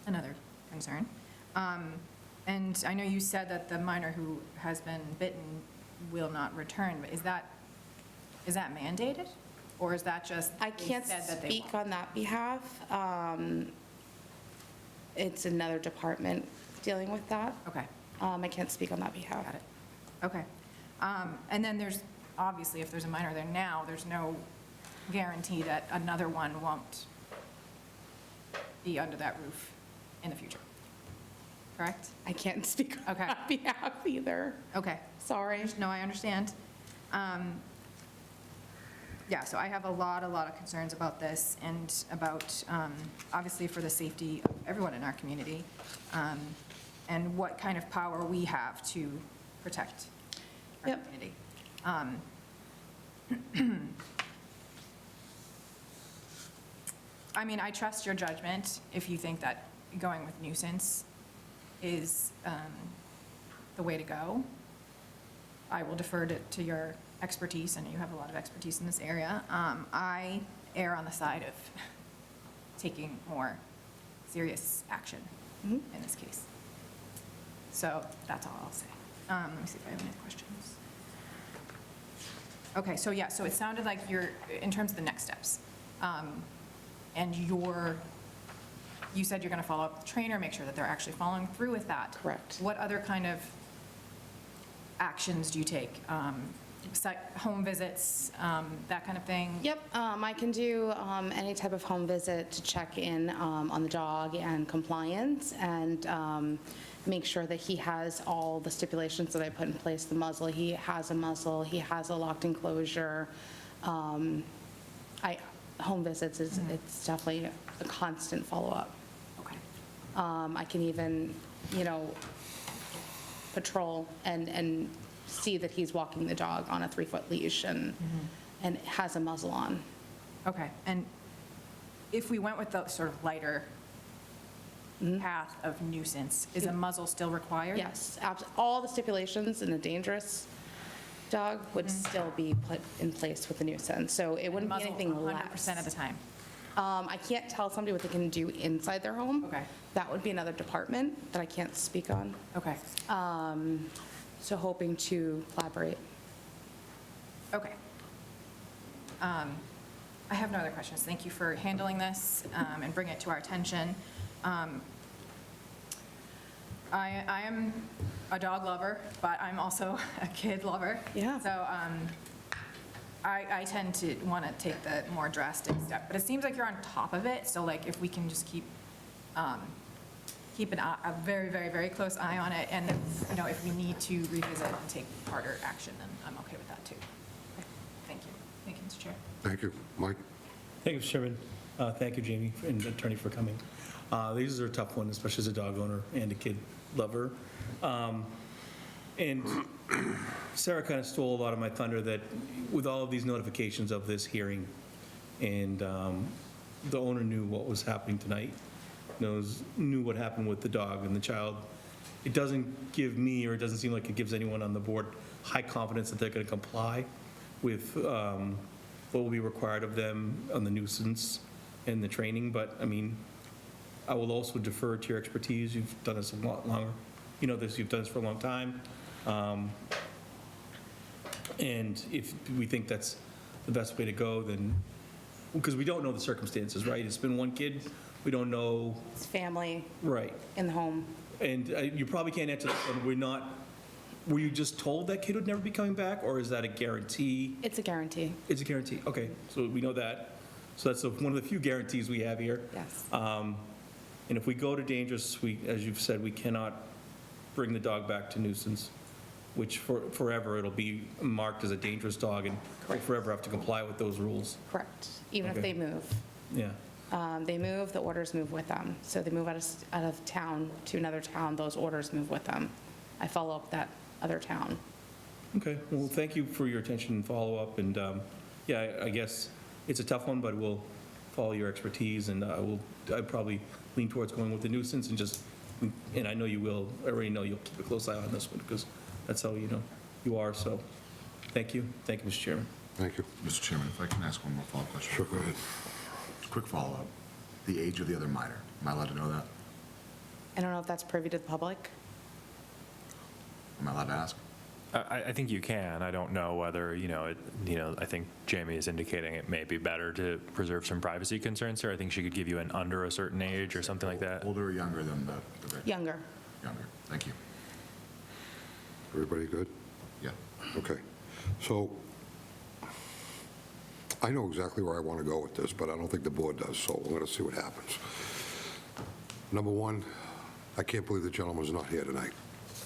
Another concern. And I know you said that the minor who has been bitten will not return, but is that mandated? Or is that just I they can't said that they speak won't? on that behalf. It's another department dealing with that. Okay. I can't speak on that behalf. Got it. Okay. And then there's, obviously, if there's a minor there now, there's no guarantee that another one won't be under that roof in the future. Correct? I can't speak on Okay. that behalf either. Okay. Sorry. No, I understand. Yeah, so I have a lot of concerns about this and about, obviously, for the safety of everyone in our community, and what kind of power we have to protect our community. I mean, I trust your judgment if you think that going with nuisance is the way to go. I will defer to your expertise, and you have a lot of expertise in this area. I err on the side of taking more serious action in this case. So that's all I'll say. Let me see if I have any questions. Okay, so yeah, so it sounded like you're, in terms of the next steps, and you said you're going to follow up with the trainer, make sure that they're actually following through with that. Correct. What other kind of actions do you take? Home visits, that kind of thing? Yep, I can do any type of home visit to check in on the dog and compliance, and make sure that he has all the stipulations that I put in place. The muzzle, he has a muzzle, he has a locked enclosure. Home visits is it's definitely a constant follow-up. Okay. I can even, patrol and see that he's walking the dog on a 3-foot leash and has a muzzle on. Okay, and if we went with the sort of lighter path of nuisance, is a muzzle still required? Yes, all the stipulations in a dangerous dog would still be put in place with the nuisance, so it wouldn't be anything less. 100% of the time? I can't tell somebody what they can do inside their home. Okay. That would be another department that I can't speak on. Okay. So hoping to collaborate. Okay. I have no other questions. Thank you for handling this and bringing it to our attention. I am a dog lover, but I'm also a kid lover. Yeah. So I tend to want to take the more drastic step, but it seems like you're on top of it. So like if we can just keep a very, very, very close eye on it, and if we need to revisit and take harder action, then I'm okay with that too. Okay. Thank you. Thank you, Mr. Chair. Thank you. Mike? Thank you, Mr. Chairman. Thank you, Jamie, and Attorney, for coming. These are a tough one, especially as a dog owner and a kid lover. And Sarah kind of stole a lot of my thunder that with all of these notifications of this hearing and the owner knew what was happening tonight, knew what happened with the dog and the child. It doesn't give me, or it doesn't seem like it gives anyone on the board high confidence that they're going to comply with what will be required of them on the nuisance and the training. But, I mean, I will also defer to your expertise. You've done this a lot longer. You know this, you've done this for a long time. And if we think that's the best way to go, then, because we don't know the circumstances, right? It's been one kid, we don't know, It's family right. in the home. And you probably can't answer that one. Were you just told that kid would never be coming back, or is that a guarantee? It's a guarantee. It's a guarantee, okay, so we know that. So that's one of the few guarantees we have here. Yes. And if we go to dangerous, as you've said, we cannot bring the dog back to nuisance, which forever it'll be marked as a dangerous dog, and we'll forever have to comply with those rules. Correct. Even if Okay. they move. Yeah, They move, the orders move with them. So they move out of town to another town, those orders move with them. I follow up that other town. okay, well, thank you for your attention and follow-up, and, yeah, I guess it's a tough one, but we'll follow your expertise, and I'd probably lean towards going with the nuisance and just, and I know you will, I already know you'll keep a close eye on this one, because that's how you are, so, thank you, Mr. Chairman. Thank you. Mr. Chairman, if I can ask one more follow-up question. Sure, go ahead. Quick follow-up. The age of the other minor, am I allowed to know that? I don't know if that's privy to the public. Am I allowed to ask? I think you can. I don't know whether, I think Jamie is indicating it may be better to preserve some privacy concerns here. I think she could give you an under a certain age or something like that. Older or younger than the victim? Younger. Younger, thank you. Everybody good? Yeah. Okay. So I know exactly where I want to go with this, but I don't think the board does, so we're going to see what happens. Number one, I can't believe the gentleman's not here tonight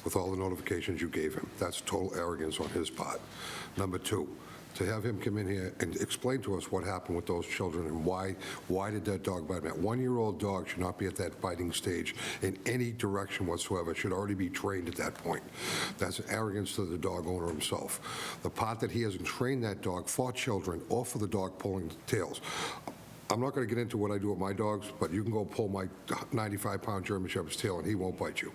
with all the notifications you gave him. That's total arrogance on his part. Number two, to have him come in here and explain to us what happened with those children and why did that dog bite him. That one-year-old dog should not be at that biting stage in any direction whatsoever. It should already be trained at that point. That's an arrogance to the dog owner himself. The part that he hasn't trained that dog for children or for the dog pulling the tails. I'm not going to get into what I do with my dogs, but you can go pull my 95-pound German Shepherd's tail and he won't bite you.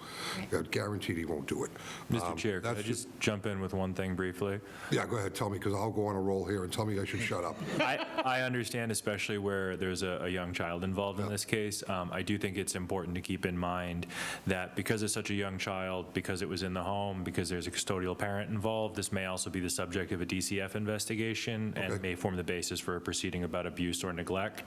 Guaranteed he won't do it. Mr. Chair, could I just jump in with one thing briefly? Yeah, go ahead, tell me, because I'll go on a roll here and tell me I should shut up. I understand, especially where there's a young child involved in this case. I do think it's important to keep in mind that because it's such a young child, because it was in the home, because there's a custodial parent involved, this may also be the subject of a DCF investigation and may form the basis for a proceeding about abuse or neglect.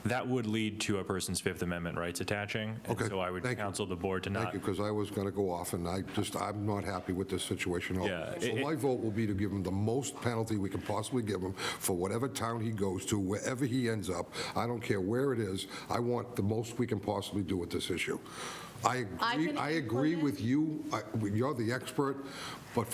That would lead to a person's Fifth Amendment rights attaching. And so I would counsel the board to not. Thank you, because I was going to go off, and I'm not happy with this situation. Yeah, So my vote will be to give him the most penalty we can possibly give him for whatever town he goes to, wherever he ends up. I don't care where it is. I want the most we can possibly do with this issue. I agree with you. You're the expert, but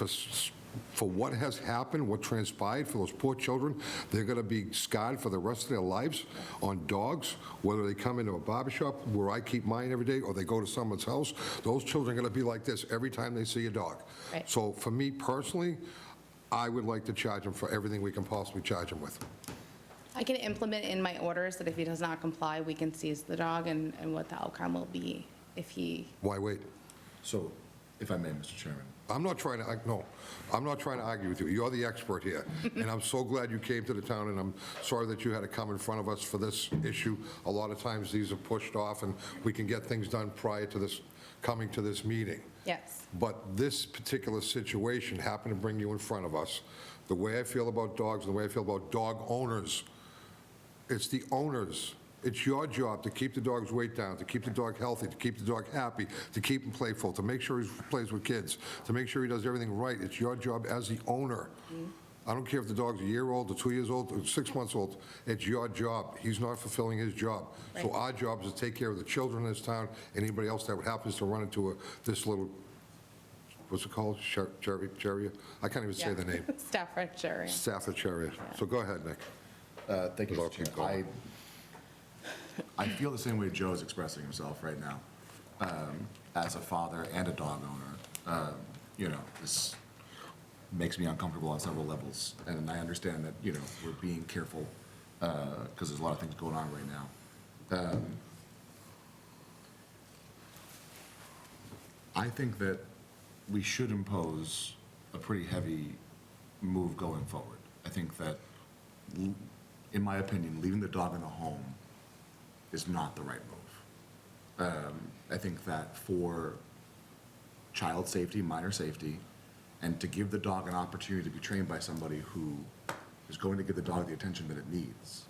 for what has happened, what transpired for those poor children, they're going to be scarred for the rest of their lives on dogs, whether they come into a barbershop where I keep mine every day or they go to someone's house. Those children are going to be like this every time they see a dog. Right. So for me personally, I would like to charge him for everything we can possibly charge him with. I can implement in my orders that if he does not comply, we can seize the dog and what the outcome will be if he. Why wait? So, if I may, Mr. Chairman. I'm not trying to argue with you. You're the expert here. And I'm so glad you came to the town, and I'm sorry that you had to come in front of us for this issue. A lot of times these are pushed off, and we can get things done prior to this, coming to this meeting. Yes. But this particular situation happened to bring you in front of us. The way I feel about dogs, and the way I feel about dog owners, it's the owners. It's your job to keep the dog's weight down, to keep the dog healthy, to keep the dog happy, to keep him playful, to make sure he plays with kids, to make sure he does everything right. It's your job as the owner. I don't care if the dog's a year old or 2 years old or 6 months old. It's your job. He's not fulfilling his job. So our job is to take care of the children in this town, and anybody else that happens to run into this little, what's it called? Cherry? I can't even say the name. Staffordshire. Staffordshire. So go ahead, Nick. Thank you, Mr. Chair. I feel the same way Joe is expressing himself right now, as a father and a dog owner. This makes me uncomfortable on several levels, and I understand that, we're being careful because there's a lot of things going on right now. I think that we should impose a pretty heavy move going forward. I think that, in my opinion, leaving the dog in the home is not the right move. I think that for child safety, minor safety, and to give the dog an opportunity to be trained by somebody who is going to give the dog the attention that it needs,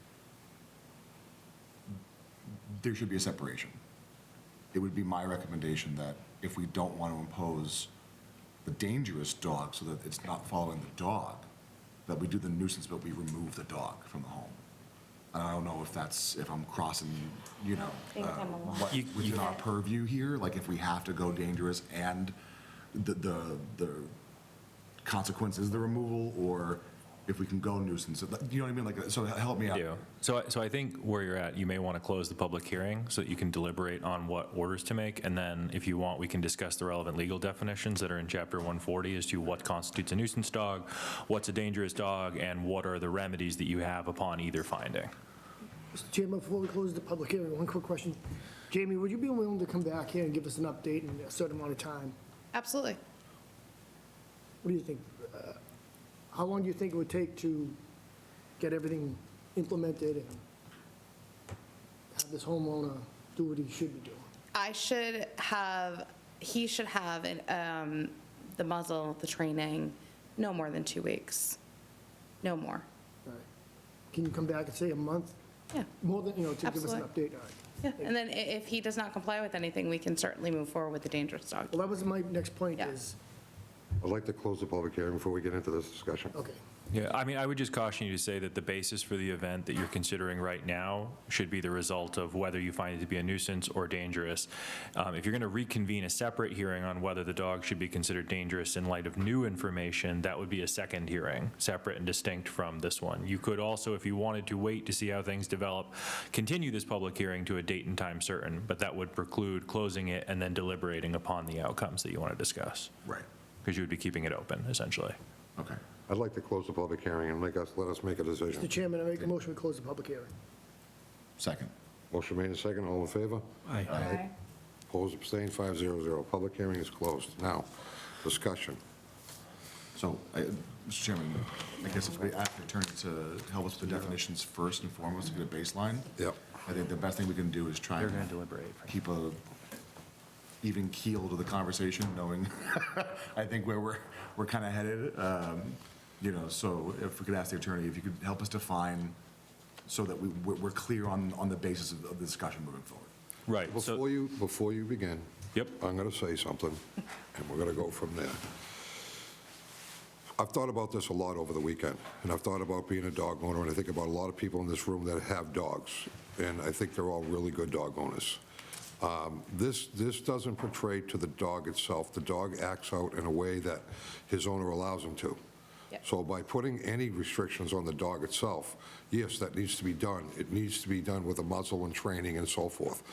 there should be a separation. It would be my recommendation that if we don't want to impose the dangerous dog so that it's not following the dog, that we do the nuisance, but we remove the dog from the home. And I don't know if I'm crossing, what within our purview here, like if we have to go dangerous and the consequence is the removal, or if we can go nuisance. You know what I mean? Like, so help me out. Yeah. So I think where you're at, you may want to close the public hearing so that you can deliberate on what orders to make. And then if you want, we can discuss the relevant legal definitions that are in Chapter 140 as to what constitutes a nuisance dog, what's a dangerous dog, and what are the remedies that you have upon either finding. Mr. Chairman, before we close the public hearing, one quick question. Jamie, would you be willing to come back here and give us an update in a certain amount of time? Absolutely. What do you think? How long do you think it would take to get everything implemented and have this homeowner do what he should be doing? He should have the muzzle, the training, no more than 2 weeks. No more. All right. Can you come back and say a month? Yeah. More than, to give us an Absolutely. update? All right. Yeah, and then if he does not comply with anything, we can certainly move forward with the dangerous dog. Well, that was my next point Yeah. is, I'd like to close the public hearing before we get into this discussion. okay. Yeah, I mean, I would just caution you to say that the basis for the event that you're considering right now should be the result of whether you find it to be a nuisance or dangerous. If you're going to reconvene a separate hearing on whether the dog should be considered dangerous in light of new information, that would be a second hearing, separate and distinct from this one. You could also, if you wanted to wait to see how things develop, continue this public hearing to a date and time certain, but that would preclude closing it and then deliberating upon the outcomes that you want to discuss. Right. Because you would be keeping it open, essentially. Okay. I'd like to close the public hearing and let us make a Mr. decision. Chairman, I make a motion to close the public hearing. Second. Motion made and second, all in favor? Aye. Aye. Opposed, abstained, 500. Public hearing is closed. Now, discussion. So, Mr. Chairman, I guess if we ask the attorney to help us with the definitions first and foremost, to get a baseline. Yep. I think the best thing we can do is try They're and going to deliberate. keep a even keel to the conversation, knowing, I think, where we're kind of headed. So if we could ask the attorney, if you could help us define so that we're clear on the basis of the discussion moving forward. Right. Before you begin. Yep. I'm going to say something, and we're going to go from there. I've thought about this a lot over the weekend, and I've thought about being a dog owner, and I think about a lot of people in this room that have dogs, and I think they're all really good dog owners. This doesn't portray to the dog itself. The dog acts out in a way that his owner allows him to. Yep. So by putting any restrictions on the dog itself, yes, that needs to be done. It needs to be done with a muzzle and training and so forth.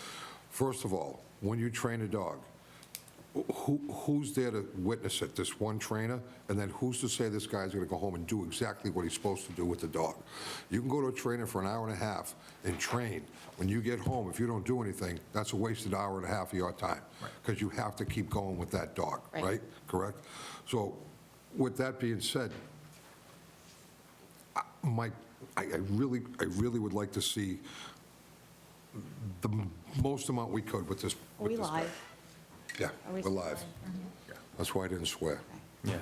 First of all, when you train a dog, who's there to witness it? This one trainer? And then who's to say this guy's going to go home and do exactly what he's supposed to do with the dog? You can go to a trainer for an hour and a half and train. When you get home, if you don't do anything, that's a wasted hour and a half of your time, because you have to keep going with that dog, right? Correct? So with that being said, I really would like to see the most amount we could with this. Are we with this guy. live? Yeah, Are we we're live. still That's why I didn't swear. Yeah.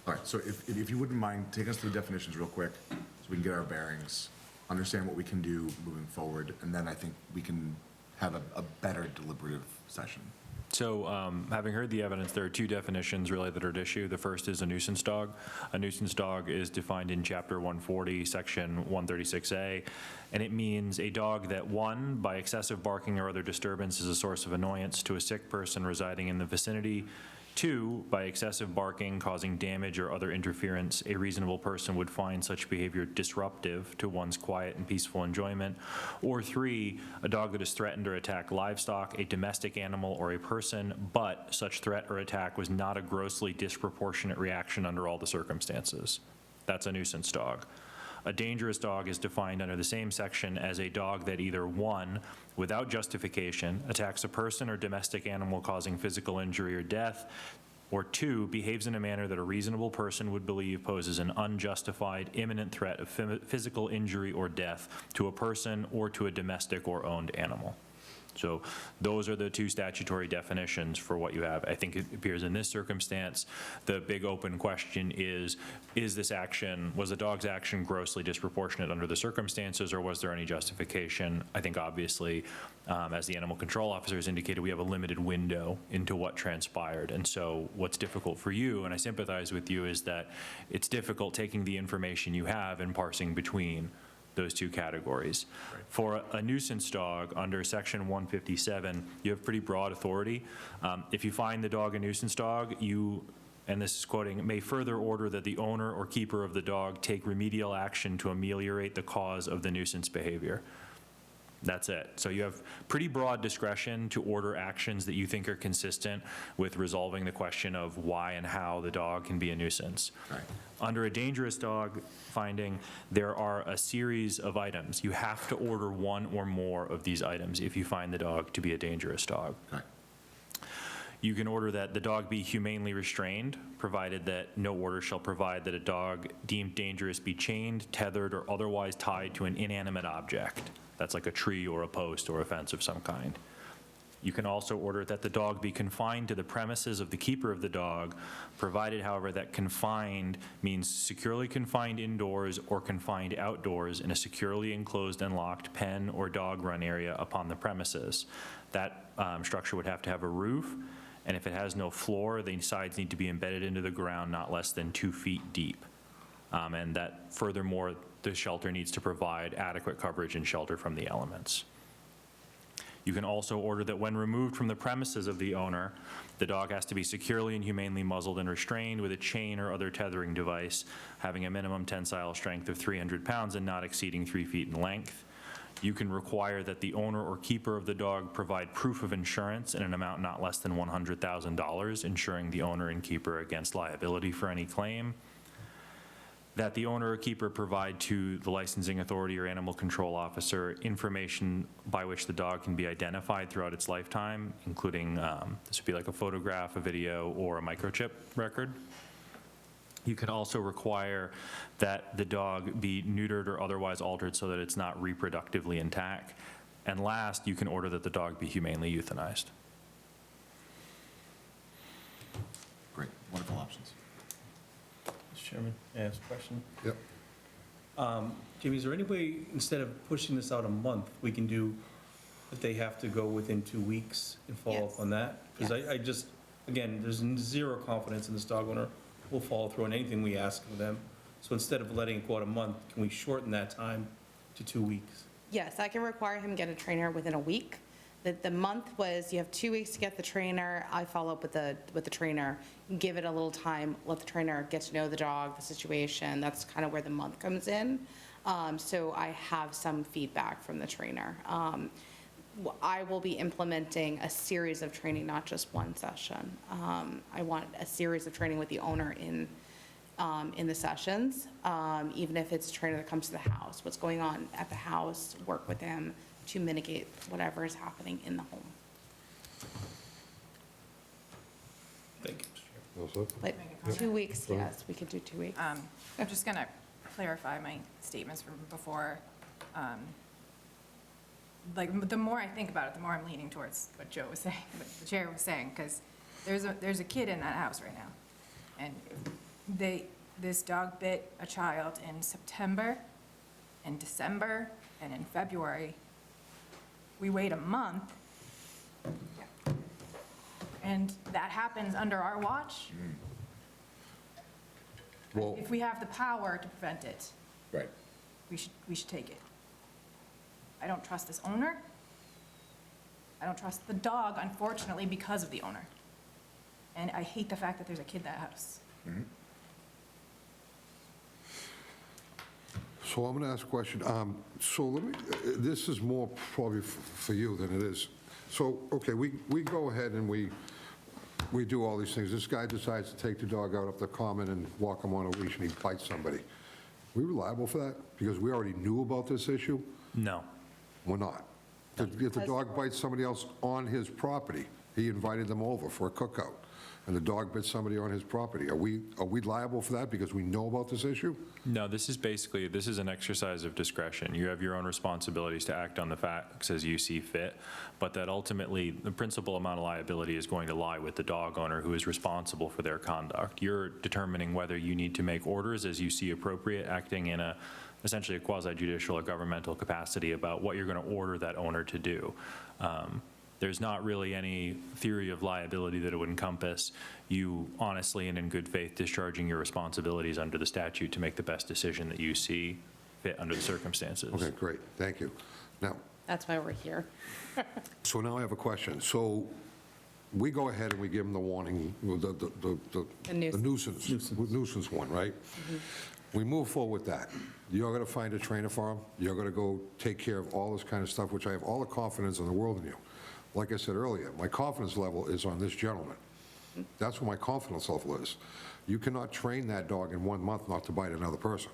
All right, so if you wouldn't mind, take us through the definitions real quick, so we can get our bearings, understand what we can do moving forward, and then I think we can have a better deliberative session. So having heard the evidence, there are two definitions really that are at issue. The first is a nuisance dog. A nuisance dog is defined in Chapter 140, Section 136A, and it means a dog that, one, by excessive barking or other disturbance is a source of annoyance to a sick person residing in the vicinity. Two, by excessive barking causing damage or other interference, a reasonable person would find such behavior disruptive to one's quiet and peaceful enjoyment. Or three, a dog that has threatened or attacked livestock, a domestic animal, or a person, but such threat or attack was not a grossly disproportionate reaction under all the circumstances. That's a nuisance dog. A dangerous dog is defined under the same section as a dog that either, 1, without justification, attacks a person or domestic animal causing physical injury or death, or 2, behaves in a manner that a reasonable person would believe poses an unjustified, imminent threat of physical injury or death to a person or to a domestic or owned animal. So those are the two statutory definitions for what you have. I think it appears in this circumstance, the big open question is this action, was the dog's action grossly disproportionate under the circumstances, or was there any justification? I think obviously, as the animal control officer has indicated, we have a limited window into what transpired. And so what's difficult for you, and I sympathize with you, is that it's difficult taking the information you have and parsing between those two categories. For a nuisance dog, under section 157, you have pretty broad authority. If you find the dog a nuisance dog, you, and this is quoting, may further order that the owner or keeper of the dog take remedial action to ameliorate the cause of the nuisance behavior. That's it. So you have pretty broad discretion to order actions that you think are consistent with resolving the question of why and how the dog can be a nuisance. Right. Under a dangerous dog finding, there are a series of items. You have to order one or more of these items if you find the dog to be a dangerous dog. Okay. You can order that the dog be humanely restrained, provided that no order shall provide that a dog deemed dangerous be chained, tethered, or otherwise tied to an inanimate object. That's like a tree or a post or a fence of some kind. You can also order that the dog be confined to the premises of the keeper of the dog, provided, however, that confined means securely confined indoors or confined outdoors in a securely enclosed and locked pen or dog run area upon the premises. That structure would have to have a roof, and if it has no floor, the sides need to be embedded into the ground not less than 2 feet deep. And that furthermore, the shelter needs to provide adequate coverage and shelter from the elements. You can also order that when removed from the premises of the owner, the dog has to be securely and humanely muzzled and restrained with a chain or other tethering device having a minimum tensile strength of 300 pounds and not exceeding 3 feet in length. You can require that the owner or keeper of the dog provide proof of insurance in an amount not less than $100,000, insuring the owner and keeper against liability for any claim. That the owner or keeper provide to the licensing authority or animal control officer information by which the dog can be identified throughout its lifetime, including, this would be like a photograph, a video, or a microchip record. You can also require that the dog be neutered or otherwise altered so that it's not reproductively intact. And last, you can order that the dog be humanely euthanized. Great, wonderful options. Mr. Chairman, may I ask a question? Yep. Jimmy, is there any way, instead of pushing this out a month, we can do that they have to go within 2 weeks and follow up on that? Because I just, again, there's zero confidence in this dog owner will follow through on anything we ask of them. So instead of letting it go out a month, can we shorten that time to 2 weeks? Yes, I can require him to get a trainer within a week. The month was, you have 2 weeks to get the trainer. I follow up with the trainer, give it a little time, let the trainer get to know the dog, the situation. That's kind of where the month comes in. So I have some feedback from the trainer. I will be implementing a series of training, not just one session. I want a series of training with the owner in the sessions, even if it's a trainer that comes to the house, what's going on at the house, work with him to mitigate whatever is happening in the home. Thank you, Mr. Chairman. Also? But 2 weeks, yes, we could do 2 weeks. I'm just going to clarify my statements from before. Like, the more I think about it, the more I'm leaning towards what Joe was saying, what the chair was saying, because there's a kid in that house right now. And this dog bit a child in September, in December, and in February. We wait a month, and that happens under our watch. Well, If we have the power to prevent it, Right. we should take it. I don't trust this owner. I don't trust the dog, unfortunately, because of the owner. And I hate the fact that there's a kid in that house. So I'm going to ask a question. So let me, this is more probably for you than it is. So, okay, we go ahead and we do all these things. This guy decides to take the dog out up the common and walk him on a leash and he bites somebody. we liable for that? Because we already knew about this issue? No. We're not. If the dog bites somebody else on his property, he invited them over for a cookout, and the dog bit somebody on his property, are we liable for that because we know about this issue? No, this is an exercise of discretion. You have your own responsibilities to act on the facts as you see fit, but that ultimately, the principal amount of liability is going to lie with the dog owner who is responsible for their conduct. You're determining whether you need to make orders as you see appropriate, acting in essentially a quasi-judicial or governmental capacity about what you're going to order that owner to do. There's not really any theory of liability that it would encompass you honestly and in good faith discharging your responsibilities under the statute to make the best decision that you see fit under the circumstances. Okay, great, thank you. Now, That's why we're here. so now I have a question. So we go ahead and we give them the warning, the nuisance one, right? We move forward with that. You're going to find a trainer for them. You're going to go take care of all this kind of stuff, which I have all the confidence in the world in you. Like I said earlier, my confidence level is on this gentleman. That's what my confidence level is. You cannot train that dog in 1 month not to bite another person.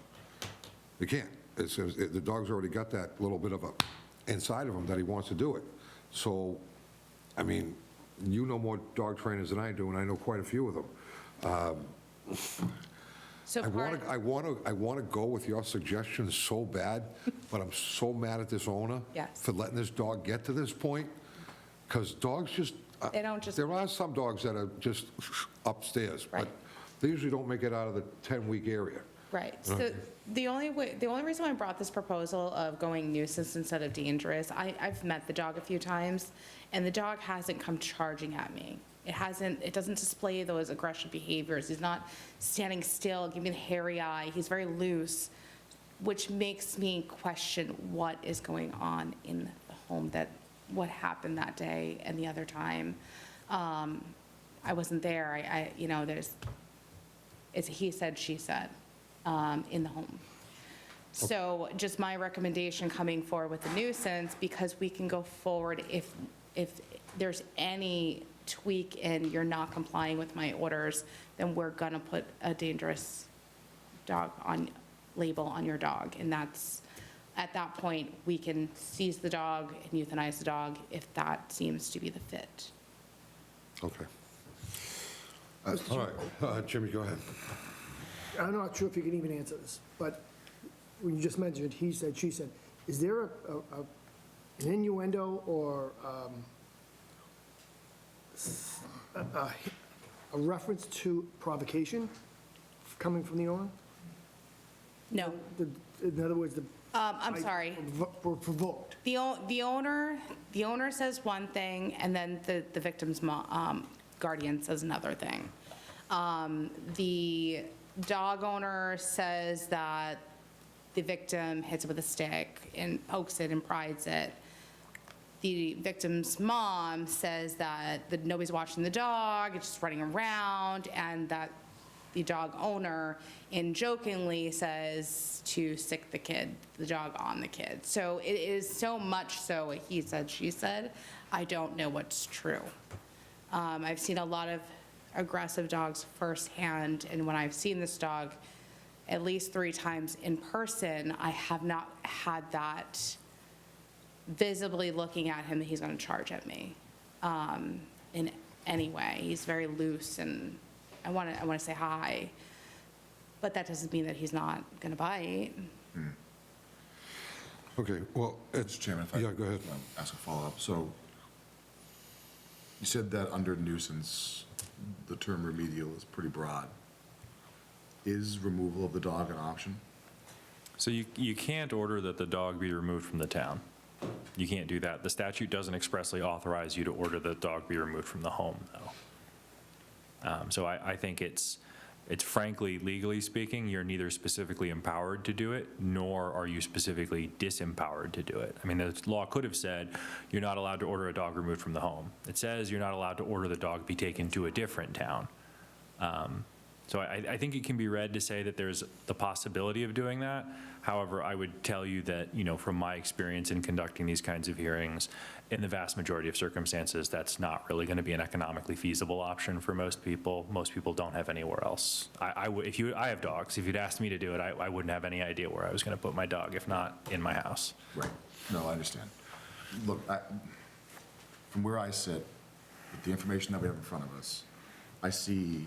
You can't. The dog's already got that little bit of a inside of him that he wants to do it. So, I mean, you know more dog trainers than I do, and I know quite a few of them. So I want to go with your suggestion so bad, but I'm so mad at this owner for letting this dog get to this point, because dogs just, They don't just- there are some dogs that are just upstairs, but they usually don't make it out of the 10-week area. Right. So the only reason I brought this proposal of going nuisance instead of dangerous, I've met the dog a few times, and the dog hasn't come charging at me. It doesn't display those aggressive behaviors. He's not standing still, giving me the hairy eye. He's very loose, which makes me question what is going on in the home, what happened that day and the other time. I wasn't there. It's he said, she said in the home. So just my recommendation coming forward with the nuisance, because we can go forward if there's any tweak and you're not complying with my orders, then we're gonna put a dangerous dog label on your dog. And that's, at that point, we can seize the dog and euthanize the dog if that seems to be the fit. Okay. All right, Jimmy, go ahead. I'm not sure if you can even answer this, but when you just mentioned he said, she said, is there an innuendo or a reference to provocation coming from the owner? No. In other words, I'm sorry. Were provoked. The owner says one thing, and then the victim's guardian says another thing. The dog owner says that the victim hits it with a stick and pokes it and prides it. The victim's mom says that nobody's watching the dog, it's just running around, and that the dog owner jokingly says to stick the dog on the kid. So it is so much so a he said, she said. I don't know what's true. I've seen a lot of aggressive dogs firsthand, and when I've seen this dog at least 3 times in person, I have not had that visibly looking at him that he's going to charge at me in any way. He's very loose, and I want to say hi, but that doesn't mean that he's not going to bite. Okay, well, Mr. Chairman, if I yeah, go ahead. ask a follow-up. So you said that under nuisance, the term remedial is pretty broad. Is removal of the dog an option? So you can't order that the dog be removed from the town. You can't do that. The statute doesn't expressly authorize you to order the dog be removed from the home, though. So I think it's frankly, legally speaking, you're neither specifically empowered to do it, nor are you specifically disempowered to do it. I mean, the law could have said you're not allowed to order a dog removed from the home. It says you're not allowed to order the dog be taken to a different town. So I think it can be read to say that there's the possibility of doing that. However, I would tell you that, from my experience in conducting these kinds of hearings, in the vast majority of circumstances, that's not really going to be an economically feasible option for most people. Most people don't have anywhere else. I have dogs. If you'd asked me to do it, I wouldn't have any idea where I was going to put my dog, if not in my house. Right. No, I understand. Look, from where I sit, with the information that we have in front of us, I see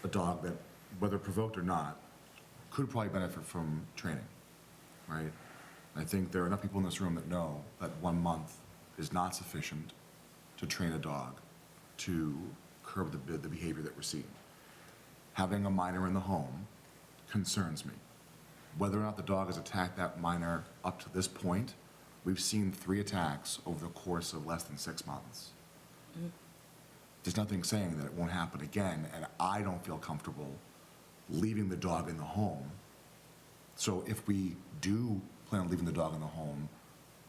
a dog that, whether provoked or not, could probably benefit from training, right? I think there are enough people in this room that know that 1 month is not sufficient to train a dog to curb the behavior that we're seeing. Having a minor in the home concerns me. Whether or not the dog has attacked that minor up to this point, we've seen 3 attacks over the course of less than 6 months. There's nothing saying that it won't happen again, and I don't feel comfortable leaving the dog in the home. So if we do plan on leaving the dog in the home,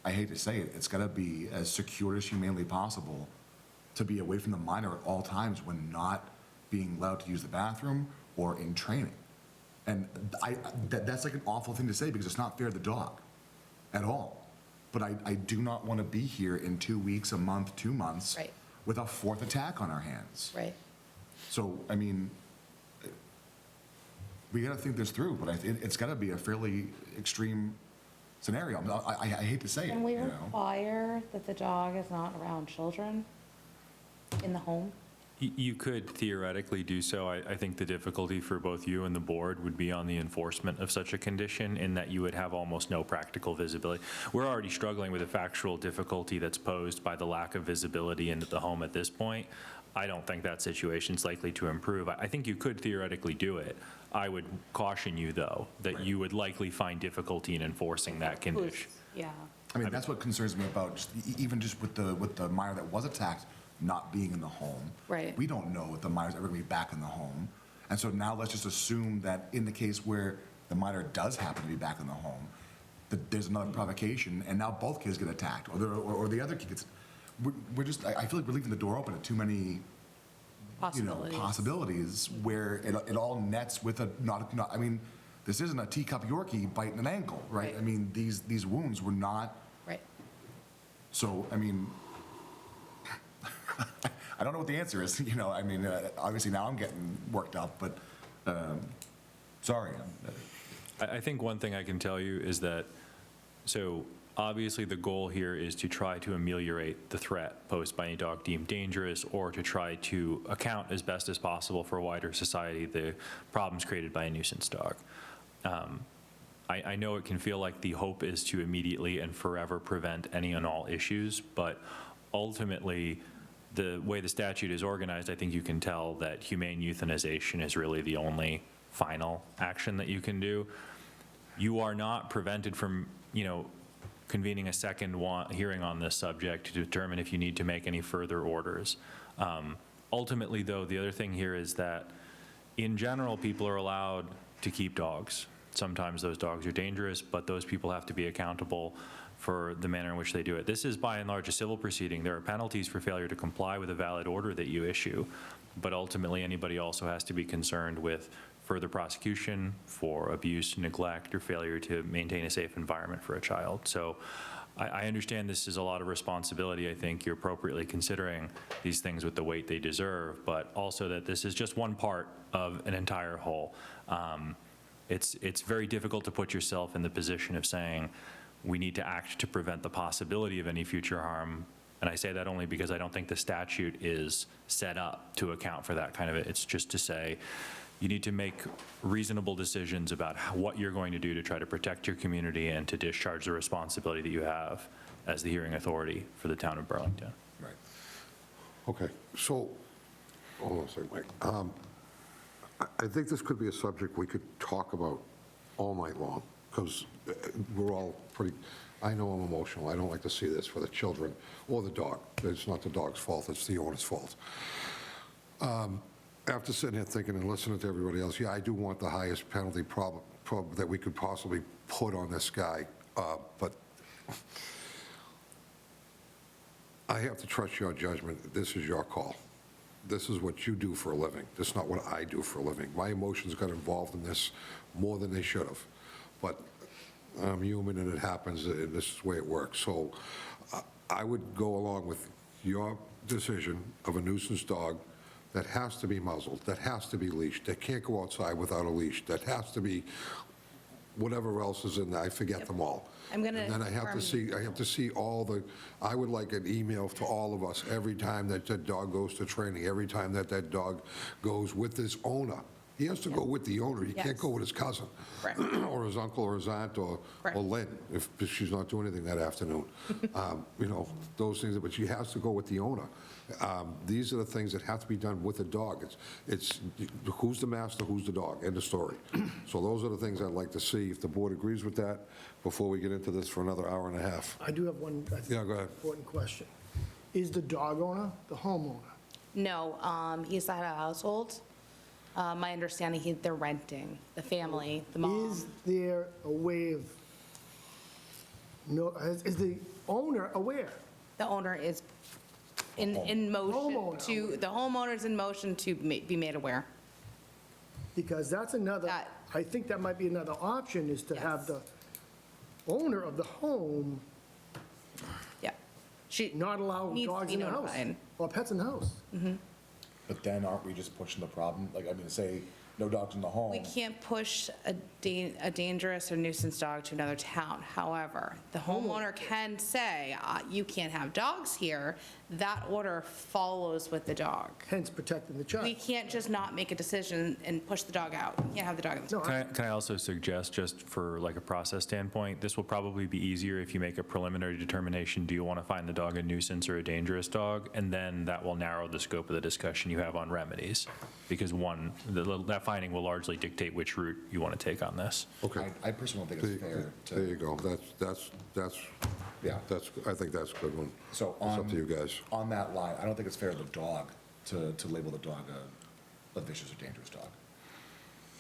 I hate to say it, it's got to be as secure as humanly possible to be away from the minor at all times when not being allowed to use the bathroom or in training. And that's like an awful thing to say because it's not fair to the dog at all. But I do not want to be here in 2 weeks, a month, 2 months Right. with a 4th attack on our hands. Right. So, I mean, we got to think this through, but it's got to be a fairly extreme scenario. I hate to say it, Can we you know? require that the dog is not around children in the home? You could theoretically do so. I think the difficulty for both you and the board would be on the enforcement of such a condition in that you would have almost no practical visibility. We're already struggling with a factual difficulty that's posed by the lack of visibility into the home at this point. I don't think that situation's likely to improve. I think you could theoretically do it. I would caution you, though, that you would likely find difficulty in enforcing that condition. Yeah. I mean, that's what concerns me about even just with the minor that was attacked not being in the home. Right. We don't know if the minor's ever going to be back in the home. And so now let's just assume that in the case where the minor does happen to be back in the home, that there's another provocation, and now both kids get attacked, or the other kid gets. We're just, I feel like we're leaving the door open to too many possibilities where it all nets with I mean, this isn't a teacup Yorkie biting an ankle, right? I mean, these wounds were not. Right. So, I mean, I don't know what the answer is, I mean, obviously now I'm getting worked up, but, sorry. I think one thing I can tell you is that, so obviously the goal here is to try to ameliorate the threat posed by any dog deemed dangerous, or to try to account as best as possible for wider society the problems created by a nuisance dog. I know it can feel like the hope is to immediately and forever prevent any and all issues, but ultimately, the way the statute is organized, I think you can tell that humane euthanization is really the only final action that you can do. You are not prevented from, convening a second hearing on this subject to determine if you need to make any further orders. Ultimately, though, the other thing here is that, in general, people are allowed to keep dogs. Sometimes those dogs are dangerous, but those people have to be accountable for the manner in which they do it. This is by and large a civil proceeding. There are penalties for failure to comply with a valid order that you issue, but ultimately anybody also has to be concerned with further prosecution for abuse, neglect, or failure to maintain a safe environment for a child. So I understand this is a lot of responsibility. I think you're appropriately considering these things with the weight they deserve, but also that this is just one part of an entire whole. It's very difficult to put yourself in the position of saying, we need to act to prevent the possibility of any future harm. And I say that only because I don't think the statute is set up to account for that kind of it. It's just to say, you need to make reasonable decisions about what you're going to do to try to protect your community and to discharge the responsibility that you have as the hearing authority for the town of Burlington. Right. Okay, so, hold on a second, Mike. I think this could be a subject we could talk about all night long, because we're all pretty, I know I'm emotional. I don't like to see this for the children or the dog. It's not the dog's fault, it's the owner's fault. After sitting here thinking and listening to everybody else, yeah, I do want the highest penalty that we could possibly put on this guy, but I have to trust your judgment. This is your call. this is what you do for a living. This is not what I do for a living. My emotions got involved in this more than they should have. But I'm human and it happens, and this is the way it works. So I would go along with your decision of a nuisance dog that has to be muzzled, that has to be leashed, that can't go outside without a leash, that has to be whatever else is in there, I forget them all. I'm gonna And then I have to see all the, I would like an email to all of us every time that that dog goes to training, every time that that dog goes with his owner. He has to go with the owner, he can't Yes. go with his cousin, or his uncle, or his aunt, or Lynn, if she's not doing anything that afternoon. You know, those things, but she has to go with the owner. These are the things that have to be done with the dog. It's who's the master, who's the dog, end of story. So those are the things I'd like to see, if the board agrees with that, before we get into this for another hour and a half. I do have one, I think, Yeah, go ahead. important question. Is the dog owner the homeowner? No, he's the head of household. My understanding, they're renting, the family, the mom. Is there a way of, no, is the owner aware? The owner is in motion to, the homeowner's in motion to be made aware. Because that's another, I think that might be another option, is to have the owner of the home not allow needs to dogs be in the house, notified. or pets in the house. But then aren't we just pushing the problem? Like, I mean, say, no dogs in the home. We can't push a dangerous or nuisance dog to another town. However, the homeowner can say, you can't have dogs here. That order follows with the dog. Hence protecting the child. We can't just not make a decision and push the dog out. You can't have the dog in the Can I also suggest, just for like a process standpoint, this will probably be easier if you make a preliminary determination, do you want to find the dog a nuisance or a dangerous dog? And then that will narrow the scope of the discussion you have on remedies. Because one, that finding will largely dictate which route you want to take on this. Okay. I personally don't think it's fair to. There you go, I think that's a good one. So It's up to you guys. on that line, I don't think it's fair to the dog to label the dog a vicious or dangerous dog.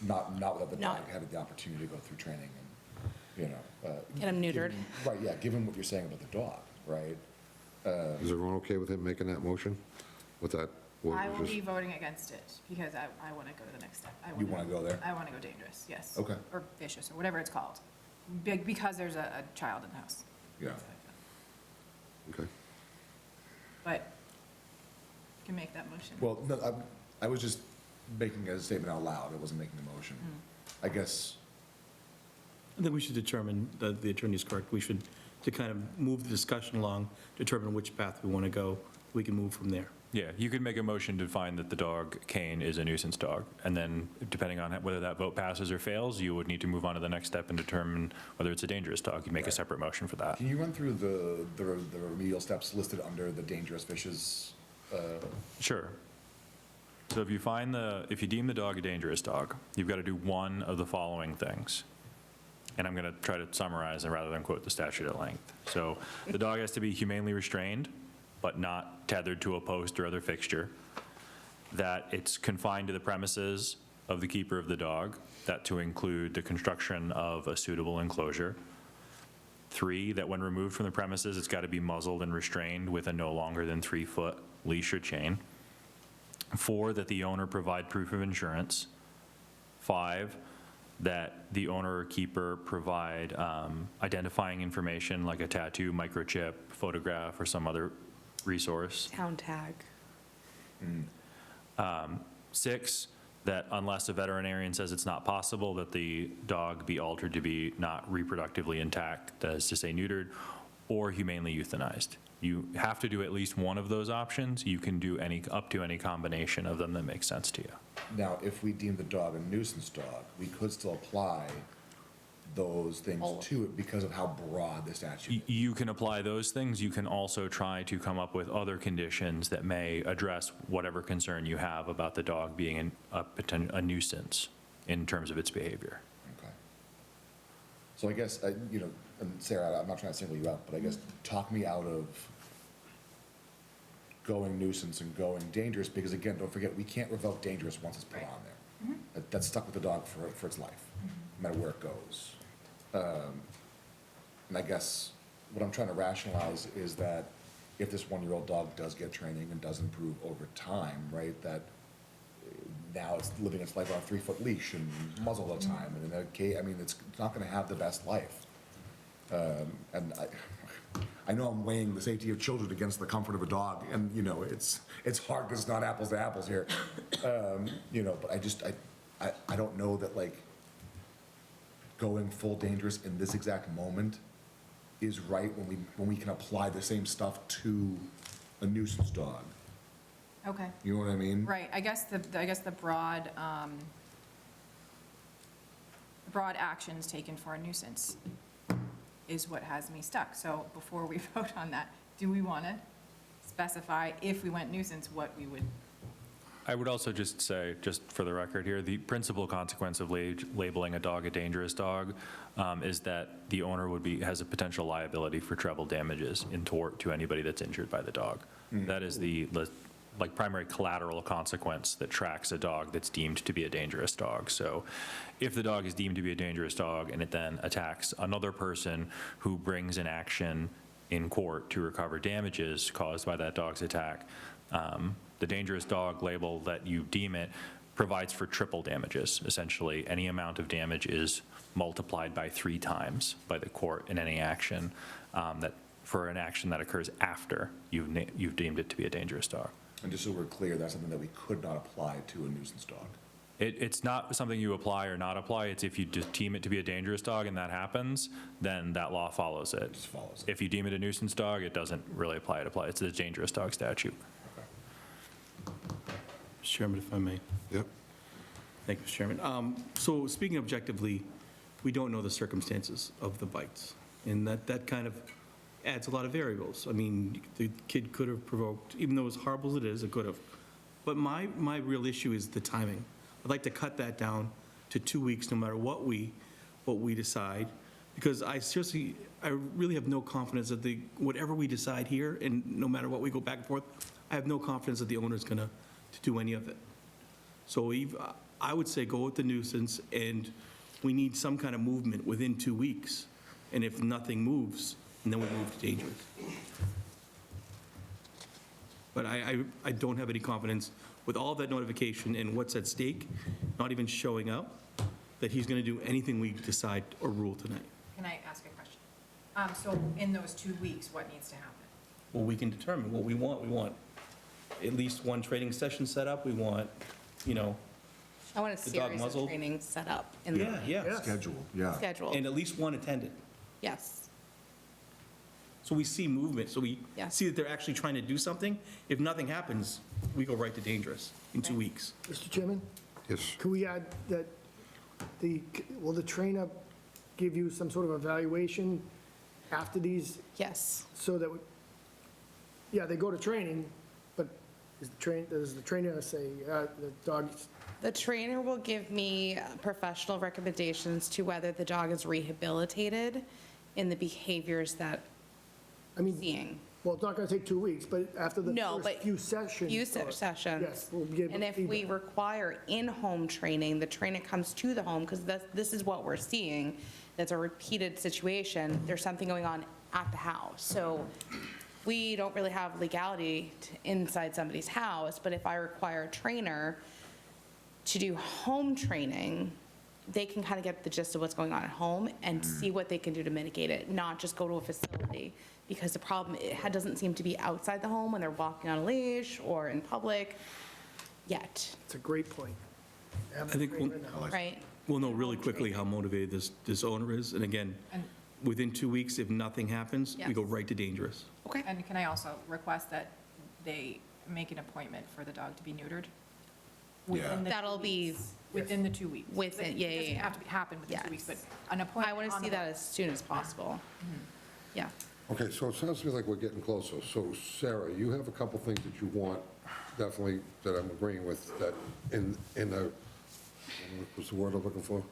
Not without the dog having the opportunity to go through training and, you know. Get him neutered. Right, yeah, given what you're saying about the dog, right? Is everyone okay with him making that motion? With that? what I was will just- be voting against it because I want to go to the next step. You wanna go there? I want to go dangerous, yes. Okay. Or vicious, or whatever it's called, because there's a child in the house. Yeah. Okay. But you can make that motion. Well, no, I was just making a statement out loud. I wasn't making a motion. I guess, I think we should determine, the attorney's correct, we should, to kind of move the discussion along, determine which path we want to go, we can move from there. Yeah, you could make a motion to find that the dog, Kane, is a nuisance dog. And then depending on whether that vote passes or fails, you would need to move on to the next step and determine whether it's a dangerous dog. You make a separate motion for that. can you run through the remedial steps listed under the dangerous fishes? Sure. So if you deem the dog a dangerous dog, you've got to do one of the following things. And I'm going to try to summarize and rather than quote the statute at length. So the dog has to be humanely restrained, but not tethered to a post or other fixture. That it's confined to the premises of the keeper of the dog, that to include the construction of a suitable enclosure. 3, that when removed from the premises, it's got to be muzzled and restrained with a no longer than 3-foot leash or chain. 4, that the owner provide proof of insurance. 5, that the owner or keeper provide identifying information like a tattoo, microchip, photograph, or some other resource. Town tag. 6, that unless a veterinarian says it's not possible, that the dog be altered to be not reproductively intact, that is to say neutered, or humanely euthanized. You have to do at least one of those options. You can do up to any combination of them that makes sense to you. Now, if we deem the dog a nuisance dog, we could still apply those things to it because of how broad the statute is. You can apply those things. You can also try to come up with other conditions that may address whatever concern you have about the dog being a nuisance in terms of its behavior. Okay. So I guess, you know, and Sarah, I'm not trying to single you out, but I guess talk me out of going nuisance and going dangerous, because again, don't forget, we can't revoke dangerous once it's put on there. That's stuck with the dog for its life, no matter where it goes. And I guess what I'm trying to rationalize is that if this one-year-old dog does get training and does improve over time, right, that now it's living its life on a 3-foot leash and muzzle all the time, and in a cage, I mean, it's not gonna have the best life. And I know I'm weighing the safety of children against the comfort of a dog, and, you know, it's hard because it's not apples to apples here. You know, but I don't know that, like, going full dangerous in this exact moment is right when we can apply the same stuff to a nuisance dog. Okay. You know what I mean? Right, I guess the broad, broad actions taken for a nuisance is what has me stuck. So before we vote on that, do we want to specify, if we went nuisance, what we would? I would also just say, just for the record here, the principal consequence of labeling a dog a dangerous dog is that the owner has a potential liability for treble damages in tort to anybody that's injured by the dog. That is the like primary collateral consequence that tracks a dog that's deemed to be a dangerous dog. So if the dog is deemed to be a dangerous dog and it then attacks another person who brings an action in court to recover damages caused by that dog's attack, the dangerous dog label that you deem it provides for triple damages. Essentially, any amount of damage is multiplied by 3 times by the court in any action that for an action that occurs after you've deemed it to be a dangerous dog. And just so we're clear, that's something that we could not apply to a nuisance dog. It's not something you apply or not apply. It's if you just deem it to be a dangerous dog and that happens, then that law follows it. Just follows it. If you deem it a nuisance dog, it doesn't really apply. It's the dangerous dog statute. Mr. Chairman, if I may. Yep. Thank you, Mr. Chairman. So speaking objectively, we don't know the circumstances of the bites, and that kind of adds a lot of variables. I mean, the kid could have provoked, even though as horrible as it is, it could have. But my real issue is the timing. I'd like to cut that down to 2 weeks, no matter what we decide, because I really have no confidence that whatever we decide here, and no matter what we go back and forth, I have no confidence that the owner's gonna do any of it. So I would say go with the nuisance, and we need some kind of movement within 2 weeks. And if nothing moves, then we move to dangerous. But I don't have any confidence with all that notification and what's at stake, not even showing up, that he's going to do anything we decide or rule tonight. Can I ask a question? So in those 2 weeks, what needs to happen? Well, we can determine what we want. We want at least one training session set up. We want, I want a The dog series muzzle? of trainings set up in the Yeah. Schedule, yeah. schedule. And at least one attendant. Yes. So we see movement, so we Yes. see that they're actually trying to do something. If nothing happens, we go right to dangerous in 2 weeks. Mr. Chairman, Yes. could we add that will the trainer give you some sort of evaluation after these, Yes. so that, they go to training, but does the trainer say, the dog, The trainer will give me professional recommendations to whether the dog is rehabilitated in the behaviors that I'm seeing. well, it's not going to take 2 weeks, but after the No, but first few sessions? sessions. Yes, we'll give And if we feedback. require in-home training, the trainer comes to the home, because this is what we're seeing, that's a repeated situation, there's something going on at the house. So we don't really have legality inside somebody's house, but if I require a trainer to do home training, they can kind of get the gist of what's going on at home and see what they can do to mitigate it, not just go to a facility. Because the problem, it doesn't seem to be outside the home when they're walking on a leash or in public yet, It's a great point. Have I think the trainer in the house. right? We'll know really quickly how motivated this owner is. And again, within 2 weeks, if nothing happens, we go Yes. right to dangerous. Okay. And can I also request that they make an appointment for the dog to be neutered? Within the That'll 2 be weeks. Within the 2 weeks. Within- yeah, It doesn't yeah, have to happen within 2 Yes. weeks, but an appointment. I want to on see the that book. as soon as possible. Yeah. Okay, so it sounds to me like we're getting closer. So Sarah, you have a couple things that you want, definitely, that I'm agreeing with, that in the, what's the word I'm looking for?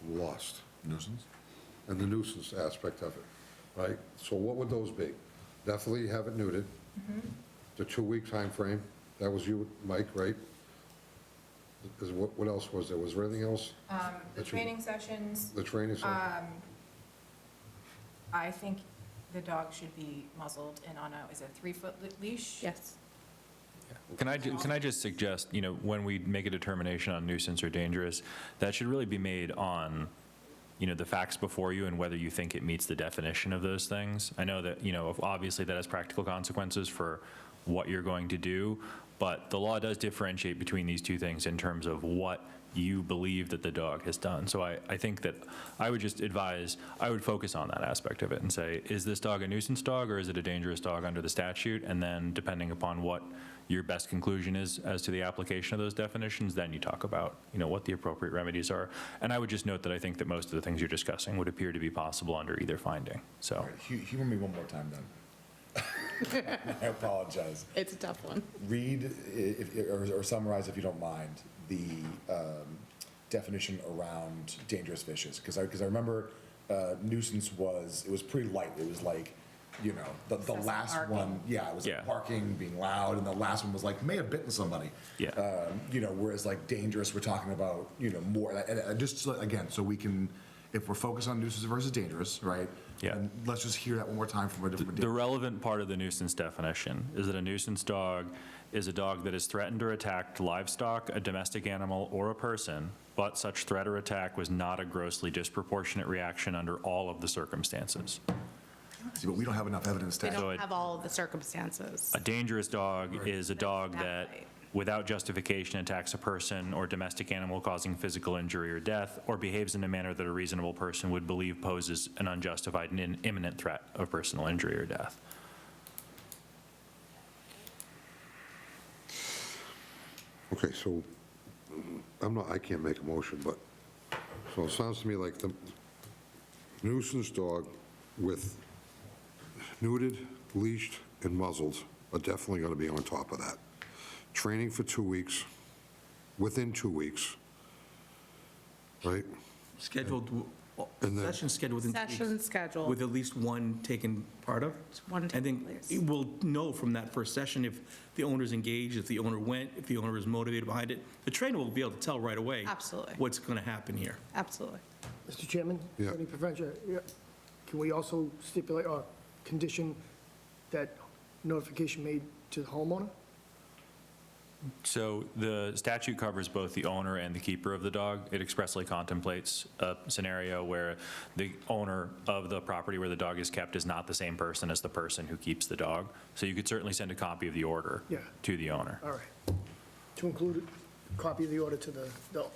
Lost. Nuisance? And the nuisance aspect of it, right? So what would those be? Definitely have it neutered. The 2-week time frame. That was you, Mike, right? What else was there? Was there anything else? The that you- training sessions, The training session? I think the dog should be muzzled and on a, is it a 3-foot leash? Yes. Can I just suggest, when we make a determination on nuisance or dangerous, that should really be made on, the facts before you and whether you think it meets the definition of those things. I know that, obviously that has practical consequences for what you're going to do, but the law does differentiate between these two things in terms of what you believe that the dog has done. So I think that I would just advise, I would focus on that aspect of it and say, is this dog a nuisance dog or is it a dangerous dog under the statute? And then depending upon what your best conclusion is as to the application of those definitions, then you talk about, what the appropriate remedies are. And I would just note that I think that most of the things you're discussing would appear to be possible under either finding, so. All right, humor me one more time then. I apologize. It's a tough one. Read, or summarize if you don't mind, the definition around dangerous fishes. Because I remember nuisance it was pretty light. It was like, the last one, it was like barking, being loud, and the last one was like, may have bitten somebody. Yeah. Whereas like dangerous, we're talking about, more, and just again, so we can, if we're focused on nuisance versus dangerous, right? Yeah. And let's just hear that one more time from a different. The relevant part of the nuisance definition is that a nuisance dog is a dog that has threatened or attacked livestock, a domestic animal, or a person, but such threat or attack was not a grossly disproportionate reaction under all of the circumstances. See, but we don't have enough evidence to. They don't have all of the circumstances. A dangerous dog is a dog that, without justification, attacks a person or domestic animal causing physical injury or death, or behaves in a manner that a reasonable person would believe poses an unjustified and imminent threat of personal injury or death. Okay, so I can't make a motion, but, so it sounds to me like the nuisance dog with neutered, leashed, and muzzled are definitely going to be on top of that. Training for 2 weeks, within 2 weeks, right? Scheduled, And then- session scheduled within 2 weeks. Session scheduled. With at least one taken part of? One And taken then place. we'll know from that first session if the owner's engaged, if the owner went, if the owner is motivated behind it. The trainer will be able to tell right away. Absolutely. What's going to happen here. Absolutely. Mr. Chairman? Yeah. Any prevention, can we also stipulate or condition that notification made to the homeowner? So the statute covers both the owner and the keeper of the dog. It expressly contemplates a scenario where the owner of the property where the dog is kept is not the same person as the person who keeps the dog. So you could certainly send a copy of the order Yeah. to the owner. All right. To include a copy of the order to the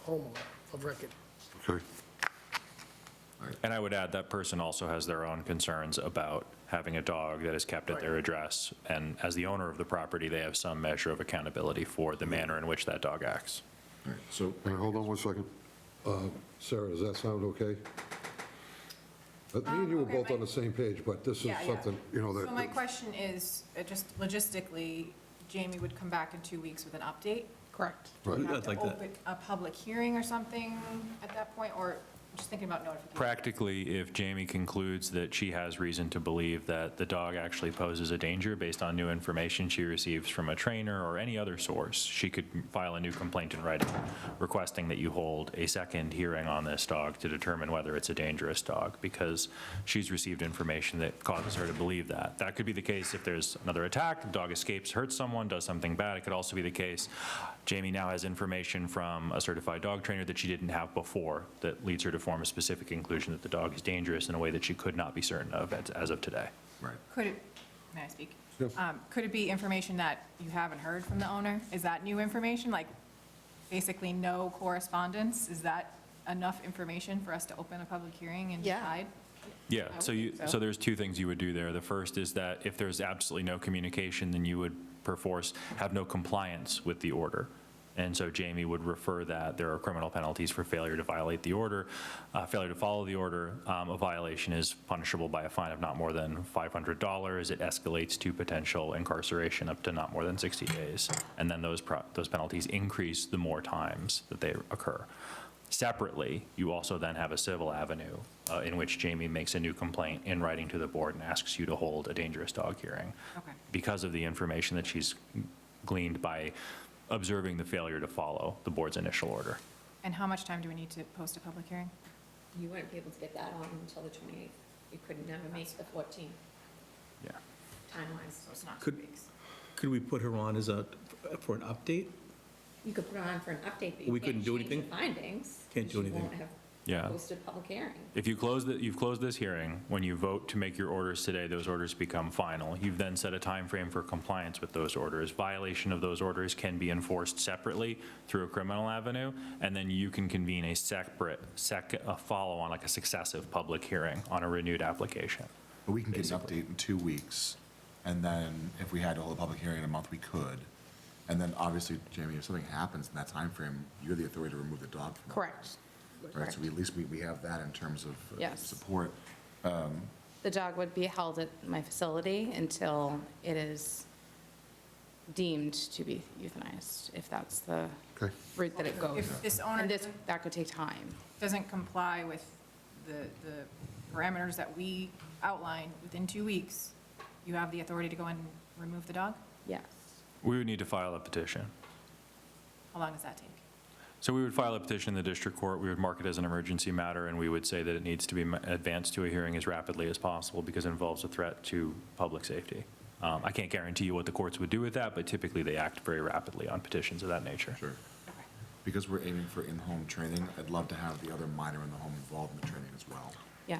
homeowner of record. Okay. And I would add that person also has their own concerns about having a dog that is kept at their address. And as the owner of the property, they have some measure of accountability for the manner in which that dog acts. All right, so All right, hold on one second. Sarah, does that sound okay? Me and you were both on the same page, but this is Yeah, yeah. something, that. So my question is, just logistically, Jamie would come back in 2 weeks with an update? Correct. Do we Right. have I'd to like that. open a public hearing or something at that point, or just thinking about notification? Practically, if Jamie concludes that she has reason to believe that the dog actually poses a danger based on new information she receives from a trainer or any other source, she could file a new complaint in writing requesting that you hold a second hearing on this dog to determine whether it's a dangerous dog, because she's received information that causes her to believe that. That could be the case if there's another attack, the dog escapes, hurts someone, does something bad. It could also be the case Jamie now has information from a certified dog trainer that she didn't have before that leads her to form a specific conclusion that the dog is dangerous in a way that she could not be certain of as of today. right. Could it, may I speak? Yeah. Could it be information that you haven't heard from the owner? Is that new information, like basically no correspondence? Is that enough information for us to open a public hearing and Yeah. decide? Yeah, I so would you, think so. so there's two things you would do there. The first is that if there's absolutely no communication, then you would perforce have no compliance with the order. And so Jamie would refer that there are criminal penalties for failure to violate the order, failure to follow the order. A violation is punishable by a fine of not more than $500. It escalates to potential incarceration up to not more than 60 days. And then those penalties increase the more times that they occur. Separately, you also then have a civil avenue in which Jamie makes a new complaint in writing to the board and asks you to hold a dangerous dog hearing. Okay. Because of the information that she's gleaned by observing the failure to follow the board's initial order. And how much time do we need to post a public hearing? You wouldn't be able to get that on until the 28th. You couldn't never make the 14th. Yeah. time-wise. So it's not 2 Could- weeks. Could we put her on for an update? You could put it on for an update, but We you couldn't can't do change anything? the findings. Can't do because you anything. won't have Yeah. posted public hearing. If you've closed this hearing, when you vote to make your orders today, those orders become final. You've then set a time frame for compliance with those orders. Violation of those orders can be enforced separately through a criminal avenue, and then you can convene a a follow-on, like a successive public hearing on a renewed application. But we can get an update in 2 weeks, and then if we had to hold a public hearing in a month, we could. And then obviously, Jamie, if something happens in that time frame, you're the authority to remove the dog from the Correct. house. Right, so at least we have that in terms of Yes. support. The dog would be held at my facility until it is deemed to be euthanized, if that's the Okay. route that it goes. If this owner And that could take time. doesn't comply with the parameters that we outlined within 2 weeks, you have the authority to go and remove the dog? Yes. We would need to file a petition. How long does that take? So we would file a petition in the district court, we would mark it as an emergency matter, and we would say that it needs to be advanced to a hearing as rapidly as possible because it involves a threat to public safety. I can't guarantee you what the courts would do with that, but typically they act very rapidly on petitions of that nature. Sure. Because we're aiming for in-home training, I'd love to have the other minor in the home involved in the training as well. Yeah.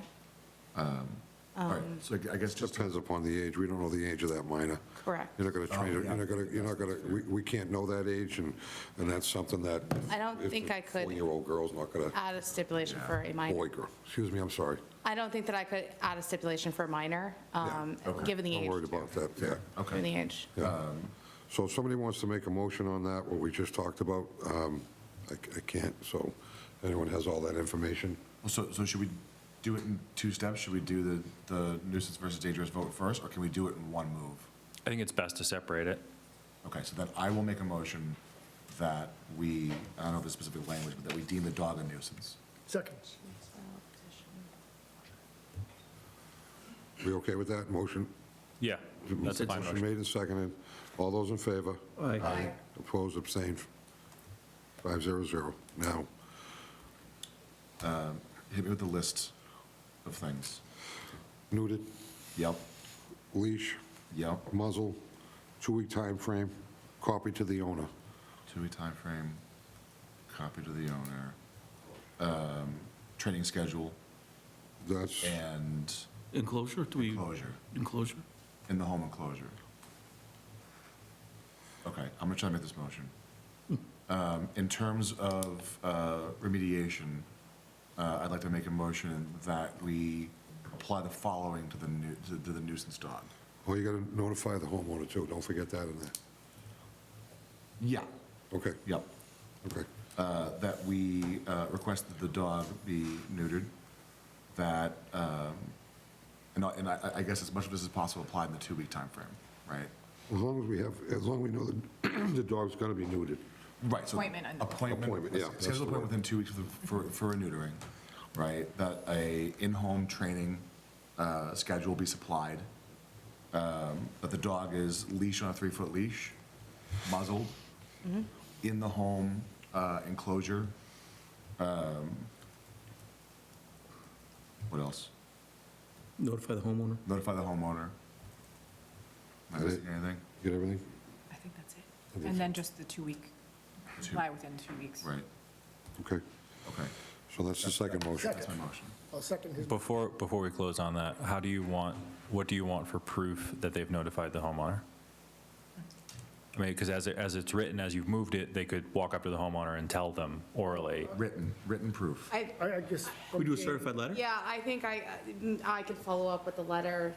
All right, so I guess just, Depends upon the age. We don't know the age of that minor. Correct. You're not going to train, you're not going to, we can't know that age, and that's something that. I don't think I could- 4-year-old girl's not going to, Add a stipulation for a minor. boy, girl, excuse me, I'm sorry. I don't think that I could add a stipulation for a minor, okay. given the I'm age. worried about that, yeah. Given the age. So if somebody wants to make a motion on that, what we just talked about, I can't, so anyone has all that information? so should we do it in 2 steps? Should we do the nuisance versus dangerous vote first, or can we do it in one move? I think it's best to separate it. Okay, so then I will make a motion that we, I don't know the specific language, but that we deem the dog a nuisance. Second. We okay with that motion? Yeah, that's a fine Motion motion. made and seconded. All those in favor? Aye. Opposed, abstained, 500. Now, Hit me with the list of things. neutered, Yep, leash, yep, muzzle, 2-week time frame, copy to the owner. 2-week timeframe, copy to the owner, training schedule, That's, and Enclosure? Do we, enclosure, enclosure? in the home enclosure. Okay, I'm gonna try to make this motion. In terms of remediation, I'd like to make a motion that we apply the following to the nuisance dog. oh, you got to notify the homeowner too, don't forget that in there. Yeah, Okay, yep. okay. That we request that the dog be neutered, that, and I guess as much of this as possible applied in the 2-week timeframe, right? As long as we know that the dog's going to be neutered. Right, so. Appointment and- Appointment, yeah, that's Schedule the appointment within 2 weeks for a neutering, right? That a in-home training schedule be supplied, that the dog is leashed on a 3-foot leash, muzzled, in the home enclosure. What else? Notify the homeowner? Notify the homeowner. Am I missing anything? Get everything? I think that's it. And then just the 2-week, comply within 2 weeks. Right, Okay, okay. so that's the second motion. That's my motion. I'll second his. Before we close on that, what do you want for proof that they've notified the homeowner? I mean, because as it's written, as you've moved it, they could walk up to the homeowner and tell them orally. Written proof. I guess. We do a certified letter? Yeah, I think I could follow up with a letter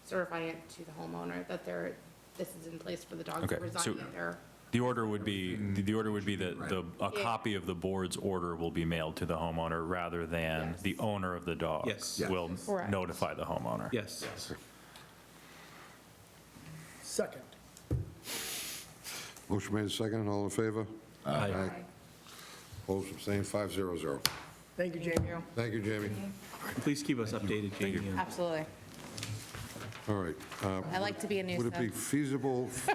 certifying it to the homeowner that this is in place for the dog to Okay, reside so in there. the order would be that a copy of the board's order will be mailed to the homeowner rather than Yes. the owner of the dog Yes. will Correct. notify the homeowner. Yes. Second. Motion made and seconded, all in favor? Aye. Opposed, abstained, 500. Thank you, Jamie. Thank you, Jamie. Please keep us updated, Jamie. Absolutely. All right. I like to be a Would it be nuisance. feasible for,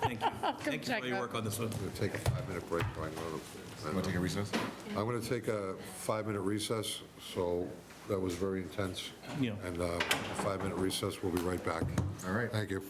Thank you. Thank you for your work on this one. to take a 5-minute break? Want to take a recess? I'm going to take a 5-minute recess, so that was very intense. Yeah. And a 5-minute recess, we'll be right back. All right. Thank you.